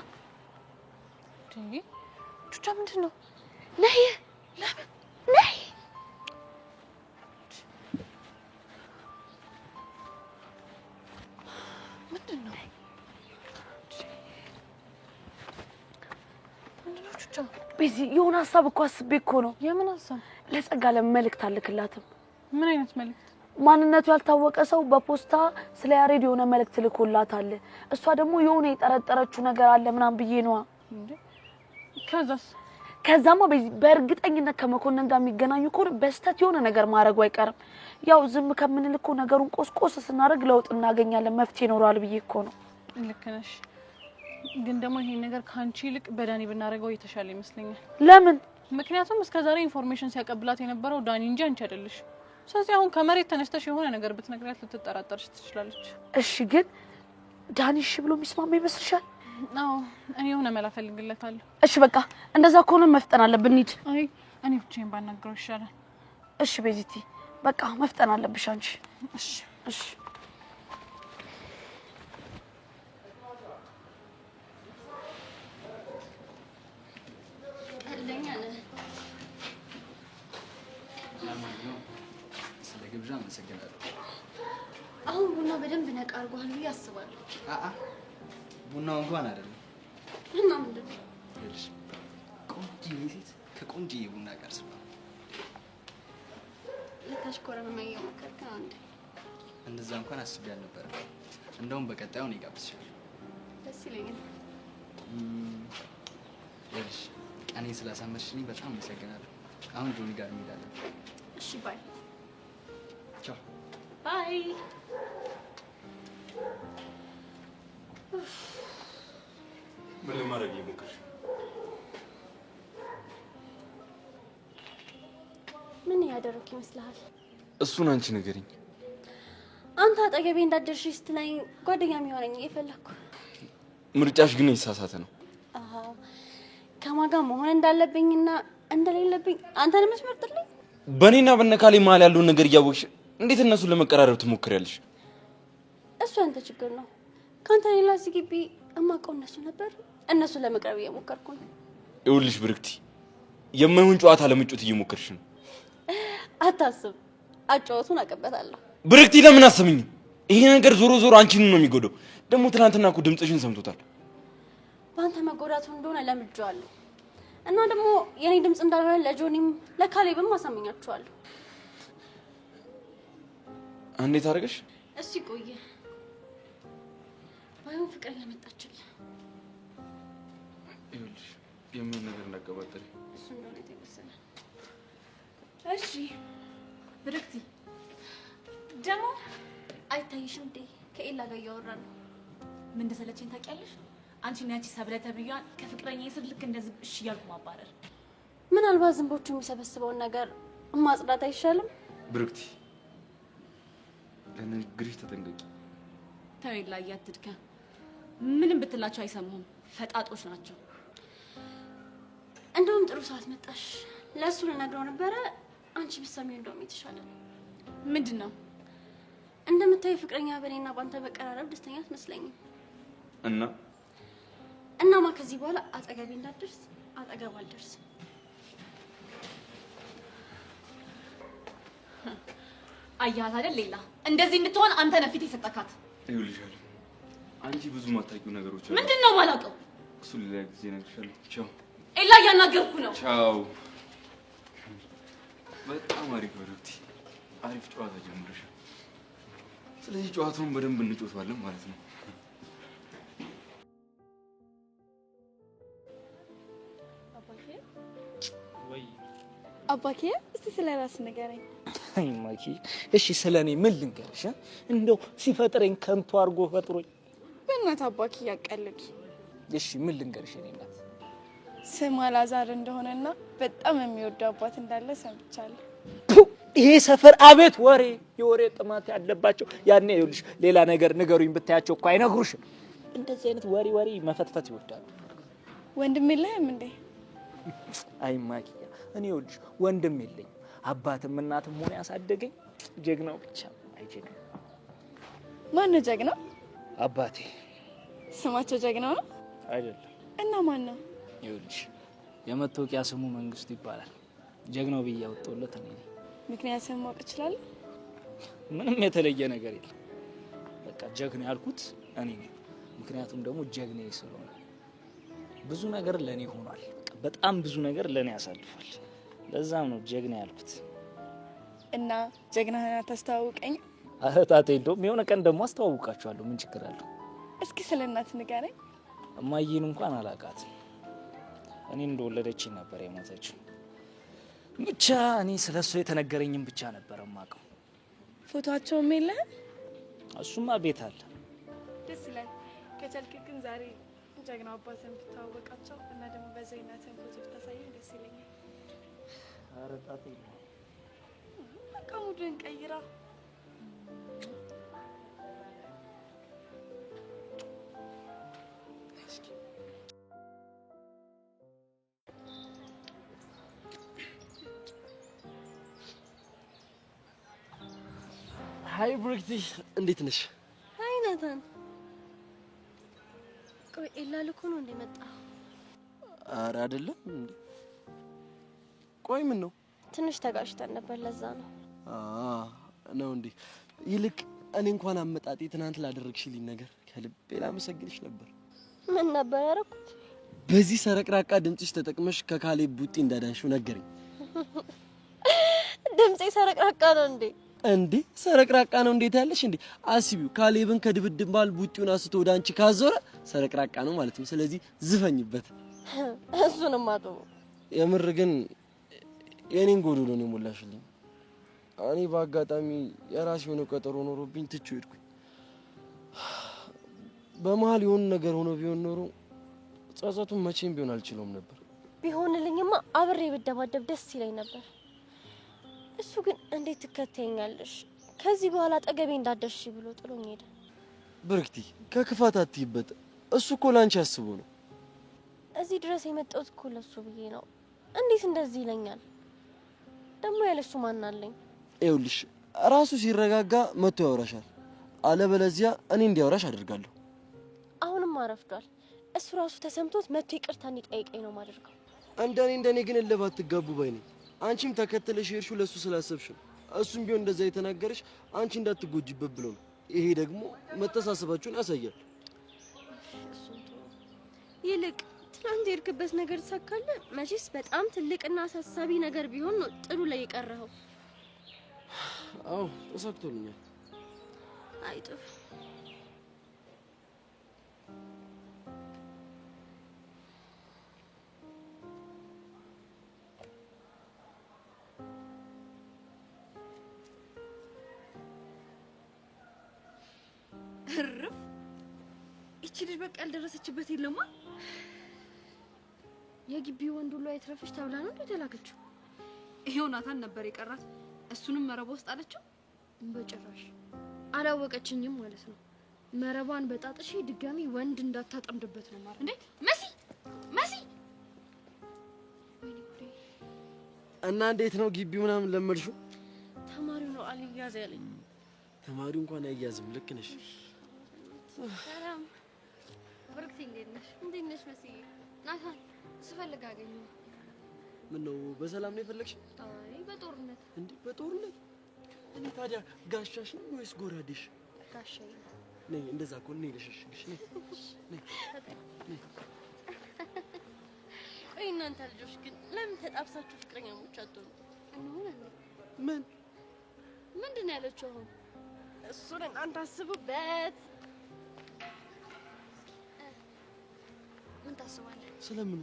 ቹቻ ምንድን ነው? ነይ ለምን ነይ ምንድን ነው ቹቻ? ቤዚ የሆነ ሀሳብ እኮ አስቤ እኮ ነው። የምን ሀሳብ? ለጸጋ ለመልእክት አልክላትም። ምን አይነት መልእክት? ማንነቱ ያልታወቀ ሰው በፖስታ ስለ ያሬድ የሆነ መልእክት ልኮላታል። እሷ ደግሞ የሆነ የጠረጠረችው ነገር አለ ምናምን ብዬ ነዋ። ከዛማ በእርግጠኝነት ከመኮንን ጋር የሚገናኙ ከሆነ በስተት የሆነ ነገር ማድረጉ አይቀርም። ያው ዝም ከምንል እኮ ነገሩን ቆስቆስ ስናደርግ ለውጥ እናገኛለን፣ መፍትሄ ይኖራል ብዬ እኮ ነው። ልክ ነሽ፣ ግን ደግሞ ይሄን ነገር ካንቺ ይልቅ በዳኒ ብናደርገው የተሻለ ይመስለኛል። ለምን? ምክንያቱም እስከዛሬ ኢንፎርሜሽን ሲያቀብላት የነበረው ዳኒ እንጂ አንቺ አይደለሽ። ስለዚህ አሁን ከመሬት ተነስተሽ የሆነ ነገር ብትነግሪያት ልትጠራጠርሽ ትችላለች። እሺ፣ ግን ዳኒ እሺ ብሎ የሚስማማ ይመስልሻል? አዎ፣ እኔ የሆነ መላ ፈልግለታለሁ። እሺ፣ በቃ እንደዛ ከሆነ መፍጠን አለብን። እንሂድ። አይ እኔ ብቻዬን ባናግረው ይሻላል። እሺ ቤዚቲ፣ በቃ መፍጠን አለብሽ አንቺ። እሺ እሺ። ስለ ግብዣ አመሰግናለሁ። አሁን ቡና በደንብ ነቃ አድርጓል ብዬ አስባለሁ። ቡናው እንኳን አይደለም። እና ምንድን ነው? ይኸውልሽ ቆንጆዬ ሴት ከቆንጆዬ ቡና ጋር ስማ። ልታሽኮረመመኝ እየሞከርክ ነው እንዴ? እንደዛ እንኳን አስቤ አልነበረም። እንደውም በቀጣዩ እኔ ጋብዝሻለሁ። ደስ ይለኛል። ይኸውልሽ እኔን ስላሳመንሽኝ በጣም አመሰግናለሁ። አሁን ጆኒ ጋር እንሄዳለን። እሺ ባይ። ቻው ባይ። ምን ለማድረግ እየሞከርሽ? ምን ያደረክ ይመስልሃል? እሱን አንቺ ንገሪኝ። አንተ አጠገቤ እንዳትደርሺ ስትለኝ ጓደኛ የሚሆነኝ እየፈለኩ። ምርጫሽ ግን የተሳሳተ ነው። አዎ፣ ከማን ጋር መሆን እንዳለብኝና እንደሌለብኝ አንተ ነው የምትመርጥልኝ። በእኔና በነካሌ መሀል ያለውን ነገር እያወቅሽ እንዴት እነሱን ለመቀራረብ ትሞክሪያለሽ? እሱ አንተ ችግር ነው። ካንተ ሌላ እዚህ ግቢ እማውቀው እነሱ ነበር። እነሱን ለመቅረብ እየሞከርኩ ነው። ይኸውልሽ ብርክቲ፣ የማይሆን ጨዋታ ለመጫወት እየሞከርሽ ነው። አታስብ፣ አጫወቱን አቀበታለሁ። ብርክቲ ለምን አሰምኝ? ይሄ ነገር ዞሮ ዞሮ አንቺን ነው የሚጎዳው። ደግሞ ትናንትና እኮ ድምፅሽን ሰምቶታል። በአንተ መጎዳቱ እንደሆነ ለምጄዋለሁ። እና ደግሞ የኔ ድምፅ እንዳልሆነ ለጆኒም ለካሌብም አሳምኛቸዋለሁ። እንዴት አደረገሽ? እሱ ይቆየ ባይሆን ፍቅር ያመጣችልህ። ይኸውልሽ የሚሆን ነገር እንዳቀባጠሪ እሱ እንደሆነ የተወሰነ። እሺ ብርክቲ ደግሞ አይታይሽም እንዴ? ከኤላ ጋር እያወራን ነው። ምን እንደሰለችኝ ታውቂያለሽ? አንቺ እና ያቺ ሰብለ ተብያዋን ከፍቅረኛ ስር ልክ እንደዚህ እሺ እያልኩ ማባረር። ምናልባት ዝንቦቹ የሚሰበስበውን ነገር ማጽዳት አይሻልም? ብርክቲ ለንግግርሽ ተጠንቀቂ። ተው ኤላ፣ አትድከም። ምንም ብትላቸው አይሰሙህም። ፈጣጦች ናቸው። እንደውም ጥሩ ሰዓት መጣሽ። ለእሱ ልነግረው ነበረ። አንቺ ብትሰሚው እንደውም የተሻለ ነው። ምንድን ነው? እንደምታዩ ፍቅረኛ በእኔና በአንተ መቀራረብ ደስተኛ አትመስለኝም። እናማ ከዚህ በኋላ አጠገቤ እንዳትደርስ፣ አጠገብ አልደርስም። አያት አይደል ሌላ እንደዚህ እንድትሆን አንተ ነህ ፊት የሰጠካት። ይኸውልሻል አንቺ ብዙ ማታውቂው ነገሮች አሉ። ምንድን ነው የማላውቀው? እሱ ሌላ ጊዜ እነግርሻለሁ። ቻው ኤላ፣ እያናገርኩ ነው። ቻው። በጣም አሪፍ ብርክቲ፣ አሪፍ ጨዋታ ጀምረሻል። ስለዚህ ጨዋታውን በደንብ እንጫወታለን ማለት ነው። አባኬ እስቲ ስለ ራስህ ንገረኝ። አይ ማኪ፣ እሺ ስለኔ ምን ልንገርሽ? እንደው ሲፈጥረኝ ከንቱ አድርጎ ፈጥሮኝ። በእናትህ አባኬ ያቀልድ። እሺ ምን ልንገርሽ? እኔ እናት ስም አላዛር እንደሆነና በጣም የሚወደው አባት እንዳለ ሰምቻለሁ። ይሄ ሰፈር አቤት ወሬ የወሬ ጥማት ያለባቸው ያኔ ይኸውልሽ ሌላ ነገር ንገሩኝ ብታያቸው እኮ አይነግሩሽም። እንደዚህ አይነት ወሬ መፈትፈት ይወዳሉ። ወንድም የለህም እንዴ? አይ ማኪያ እኔ ይኸውልሽ ወንድም የለኝም። አባትም እናትም ሆነ ያሳደገኝ ጀግናው ብቻ አይጀግና። ማን ነው ጀግናው? አባቴ። ስማቸው ጀግናው ነው አይደለም? እና ማን ነው? ይኸውልሽ የመታወቂያ ስሙ መንግስቱ ይባላል። ጀግናው ብዬ አወጣሁለት እኔ ነኝ። ምክንያቱም ማወቅ እችላለሁ? ምንም የተለየ ነገር የለም። በቃ ጀግና ያልኩት እኔ ነኝ። ምክንያቱም ደግሞ ጀግናዬ ስለሆነ ብዙ ነገር ለኔ ሆኗል። በጣም ብዙ ነገር ለኔ ያሳልፋል። ለዛም ነው ጀግና ያልኩት። እና ጀግናህን አታስተዋውቀኝ? አህታቴ እንደውም የሆነ ቀን ደግሞ አስተዋውቃችኋለሁ። ምን ችግር አለው? እስኪ ስለ እናት ንገረኝ። እማዬን እንኳን አላውቃትም። እኔ እንደወለደችኝ ነበር የሞተችው። ብቻ እኔ ስለሱ የተነገረኝም ብቻ ነበር የማውቀው። ፎቶአቸውም የለህም? እሱማ ቤት አለ። ደስ ይላል። ከቻልክ ግን ዛሬ ጀግናው አባትን ብታወቃቸው እና ደግሞ በዛ እናትን ፎቶ ብታሳየኝ ደስ ይለኛል። ኧረ ጣጣ በቃ ሙድን ቀይራ። ሃይ ብሩክቲ፣ እንዴት ነሽ? ሃይ ናታን። ቆይ ኤላ ልኮ ነው እንደመጣ? ኧረ አይደለም እንዴ። ቆይ ምን ነው? ትንሽ ተጋጭተን ነበር ለዛ ነው። ነው እንዴ? ይልቅ እኔ እንኳን አመጣጤ ትናንት ላደረግሽልኝ ነገር ከልቤ ላመሰግንሽ ነበር። ምን ነበር ያደረኩት? በዚህ ሰረቅራቃ ድምጽሽ ተጠቅመሽ ከካሌብ ቡጢ እንዳዳንሽው ነገረኝ። ድምጼ ሰረቅራቃ ነው እንዴ? እንዴ ሰረቅራቃ ነው እንዴት ያለሽ እንዴ? አስቢው፣ ካሌብን ከድብድብ ባል ቡጢውን አስቶ ወደ አንቺ ካዞረ ሰረቅራቃ ነው ማለት ነው። ስለዚህ ዝፈኝበት። እሱንም አጥቡ። የምር ግን የኔን ጎዶሎ ነው የሞላሽልኝ። እኔ በአጋጣሚ የራስ የሆነ ቀጠሮ ኖሮብኝ ትቼው ሄድኩኝ። በመሀል የሆነ ነገር ሆኖ ቢሆን ኖሮ ጸጸቱን መቼም ቢሆን አልችለውም ነበር። ቢሆንልኝማ አብሬ ብደባደብ ደስ ይለኝ ነበር። እሱ ግን እንዴት ትከተኛለሽ? ከዚህ በኋላ አጠገቤ እንዳደርሽ ብሎ ጥሎኝ ሄደ። ብርክቲ ከክፋት አትይበት። እሱ እኮ ላንቺ አስቦ ነው። እዚህ ድረስ የመጣሁት እኮ ለሱ ብዬ ነው። እንዴት እንደዚህ ይለኛል? ደግሞ ያለሱ ማን አለኝ? ይኸውልሽ ራሱ ሲረጋጋ መጥቶ ያወራሻል። አለበለዚያ እኔ እንዲያወራሽ አደርጋለሁ። አሁንም አረፍዷል። እሱ ራሱ ተሰምቶት መጥቶ ይቅርታ እንዲጠይቀኝ ነው ማደርገው። እንደኔ ግን እልባት ትጋቡ ባይ ነኝ። አንቺም ተከተለሽ ሄድሽው ለሱ ስላሰብሽ ነው። እሱም ቢሆን እንደዛ የተናገረሽ አንቺ እንዳትጎጂበት ብሎ ነው። ይሄ ደግሞ መተሳሰባችሁን ያሳያል። ይልቅ ትናንት የሄድክበት ነገር ተሳካለ? መቼስ በጣም ትልቅና አሳሳቢ ነገር ቢሆን ነው ጥሩ ላይ የቀረኸው። አዎ ተሳክቶልኛል። አይጥፍ እርፍ። እቺ ልጅ በቃ ያልደረሰችበት የለማ። የግቢው ወንድ ሁሉ አይትረፍሽ ተብላ ነው እንደተላከችው። ይሄው ናታን ነበር የቀራት። እሱንም መረቧ ውስጥ አለችው። በጭራሽ አላወቀችኝም ማለት ነው። መረቧን በጣጥሽ ድጋሚ ወንድ እንዳታጠምድበት ነው ማለት። እንዴ መሲ እና እንዴት ነው ግቢው ምናምን ለመድሽው? ተማሪው ነው አልያዝ ያለኝ። ተማሪው እንኳን አይያዝም። ልክ ነሽ። ሰላም ብሩክቲ፣ እንዴት ነሽ? መሲ ናታን ስፈልግ አገኘሁ። ምን ነው በሰላም ነው የፈለግሽ? አይ በጦርነት። እንዴ በጦርነት? እኔ ታዲያ ጋሻሽ ነው ወይስ ጎራዴሽ? ጋሻዬ ነኝ። እንደዛ እኮ ነኝ። ልሽሽሽ ነኝ። ቆይ እናንተ ልጆች ግን ለምን ተጣብሳችሁ ፍቅረኛሞች አትሆኑ? ምንድን ነው ያለችው አሁን? እሱን እናንተ አስቡበት። ምን ታስባለህ? ስለምን?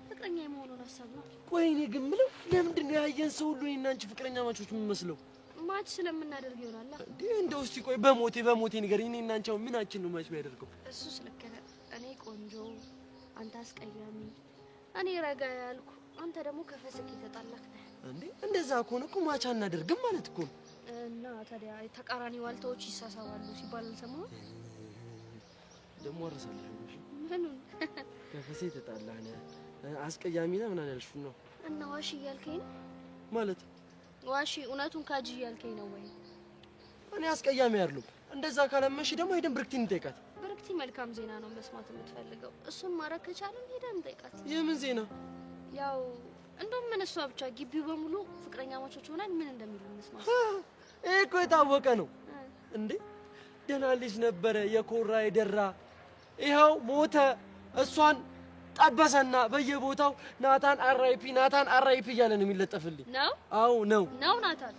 ፍቅረኛ የመሆኑን ሀሳብ ነው። ቆይ እኔ ግን የምለው ለምንድን ነው ያየን ሰው ሁሉ እኔና አንቺ ፍቅረኛ ማቾች የምንመስለው? ማች ስለምናደርግ ይሆናል። እንዴ እንደው እስቲ ቆይ በሞቴ ንገሪኝ። እኔና አንቺ አሁን ምናችን ነው ማች የሚያደርገው? እሱ ስለከነ እኔ ቆንጆ፣ አንተ አስቀያሚ፣ እኔ ረጋ ያልኩ፣ አንተ ደግሞ ከፈስክ የተጣላክ ነህ። እንዴ እንደዛ ከሆነ እኮ ማቻ እናደርግም ማለት እኮ ነው። እና ታዲያ ተቃራኒ ዋልታዎች ይሳሳባሉ ሲባል አልሰማሁም። ደግሞ አረሳለሁ ምኑን? ከፈሴ ተጣላነ አስቀያሚ ነህ ምናምን ያልሽው ነው። እና ዋሺ እያልከኝ ነው ማለት? ዋሺ እውነቱን ካጂ እያልከኝ ነው ወይ? እኔ አስቀያሚ አይደለም። እንደዛ ካለመሽ ደግሞ ሄደን ብርክቲን እንጠይቃት። ብርክቲ መልካም ዜና ነው መስማት የምትፈልገው። እሱን ማድረግ ከቻለን ሄደን እንጠይቃት። የምን ዜና? ያው እንደውም ምን እሷ ብቻ ግቢው በሙሉ ፍቅረኛ ማቾች ሆነን ምን እንደሚሉ እንስማት። ይሄ እኮ የታወቀ ነው እንዴ። ደህና ልጅ ነበረ የኮራ የደራ ይኸው ሞተ። እሷን ጠበሰና በየቦታው ናታን አራይፒ ናታን አራይፒ እያለ ነው የሚለጠፍልኝ። ነው? አዎ ነው ናታን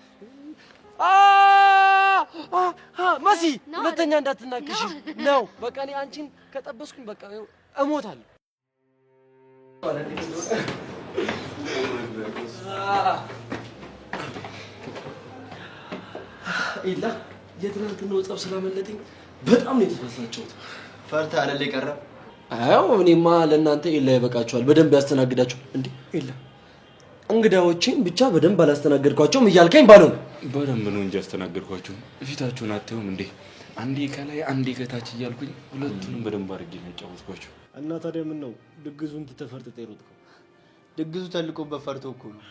መሲ ሁለተኛ እንዳትናክሽ ነው። በቃ እኔ አንቺን ከጠበስኩኝ በቃ እሞታለሁ። ኢላ የትናንትናው ጸብ ስላመለጠኝ በጣም ነው የተፈሳጨሁት። ፈርተህ አይደል የቀረ? አዎ እኔማ ለእናንተ ኢላ ይበቃችኋል፣ በደንብ ያስተናግዳችኋል። እንዴ ኢላ እንግዳዎቼን ብቻ በደንብ አላስተናገድኳቸውም እያልከኝ ባለው ነው። በደንብ ነው እንጂ ያስተናገድኳቸው። ፊታችሁን አታዩም እንዴ? አንዴ ከላይ አንዴ ከታች እያልኩኝ ሁለቱንም በደንብ አድርጌ ነው ያጫወትኳቸው። እና ታዲያ ምን ነው ድግዙን ትተፈርጥጥ የሮጥከው? ድግሱ ተልቆበት ፈርቶ እኮ ነው።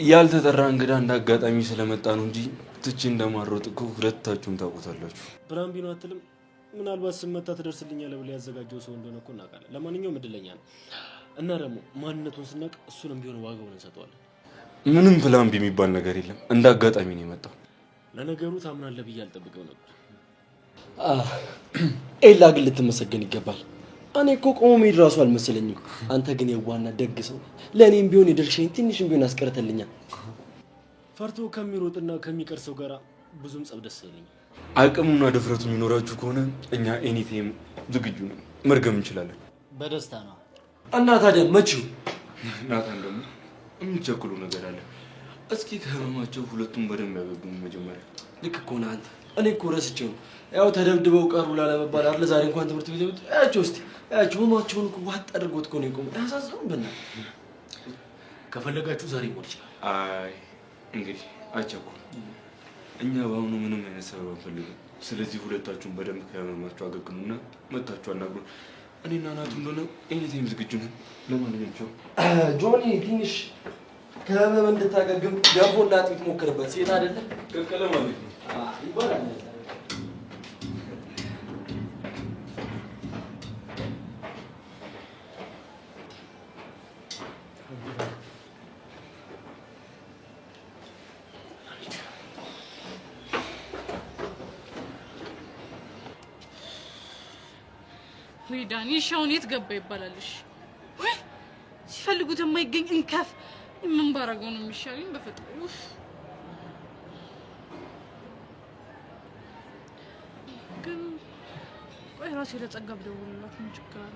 ያልተጠራ እንግዳ እንዳጋጣሚ ስለመጣ ነው እንጂ ትቼ እንደማሮጥ እኮ ሁለታችሁም ታውቁታላችሁ። ብራም ቢኖ አትልም? ምናልባት ስመታ ትደርስልኛለህ ብለህ ያዘጋጀው ሰው እንደሆነ እኮ እናውቃለን። ለማንኛውም እድለኛ ነው እና ደግሞ ማንነቱን ስናውቅ እሱንም ቢሆን ዋጋውን እንሰጠዋለን። ምንም ፕላን የሚባል ነገር የለም። እንዳጋጣሚ ነው የመጣው። ለነገሩ ታምናለህ ብዬ አልጠብቀው ነበር። ኤላ ግን ልትመሰገን ይገባል። እኔ እኮ ቆሞ መሄድ ራሱ አልመሰለኝም። አንተ ግን የዋና ደግ ሰው፣ ለእኔም ቢሆን የድርሻዬን ትንሽም ቢሆን አስቀርተልኛል። ፈርቶ ከሚሮጥና ከሚቀር ሰው ጋር ብዙም ጸብ ደስ አይለኝም። አቅሙና ድፍረቱ የሚኖራችሁ ከሆነ እኛ ኤኒቴም ዝግጁ ነን፣ መርገም እንችላለን። በደስታ ነው። እና ታዲያ መቼው? ናታን ደግሞ የሚቸኩሉ ነገር አለ። እስኪ ከህመማቸው ሁለቱም በደንብ ያገግሙ መጀመሪያ። ልክ እኮ ነህ አንተ። እኔ እኮ ረስቼው ነው። ያው ተደብድበው ቀሩ ላለመባል አይደለ ዛሬ እንኳን ትምህርት ቤት ይወጡ። ያቸው እስቲ ያቸው ህመማቸውን እኮ ዋጥ አድርጎት እኮ ነው የቆሙት። ያሳዝነው በእናትህ። ከፈለጋችሁ ዛሬ ሞት ይችላል። አይ እንግዲህ አቸኩል። እኛ በአሁኑ ምንም አይነት ሰበብ አንፈልግም። ስለዚህ ሁለታችሁም በደንብ ከህመማችሁ አገግሙና መታችሁ አናግሩን። እኔና ናቱ እንደሆነ ኤኒታይም ዝግጁ ነን። ለማንኛውም ቻው። ጆኒ ትንሽ ከህመም እንድታገግም ገንፎና አጥሚት ሞክርበት። ሴት አይደለ ቀቀለ ማለት ነው ይባላል። ወይ ዳኒ ሻውን የት ገባ ይባላልሽ? ወይ ሲፈልጉት የማይገኝ እንከፍ። ምን ባረገው ነው የሚሻለኝ? በፈጣሪ ግን ቆይ ራሴ ለጸጋ ብደውልላት ምን ችግር አለ?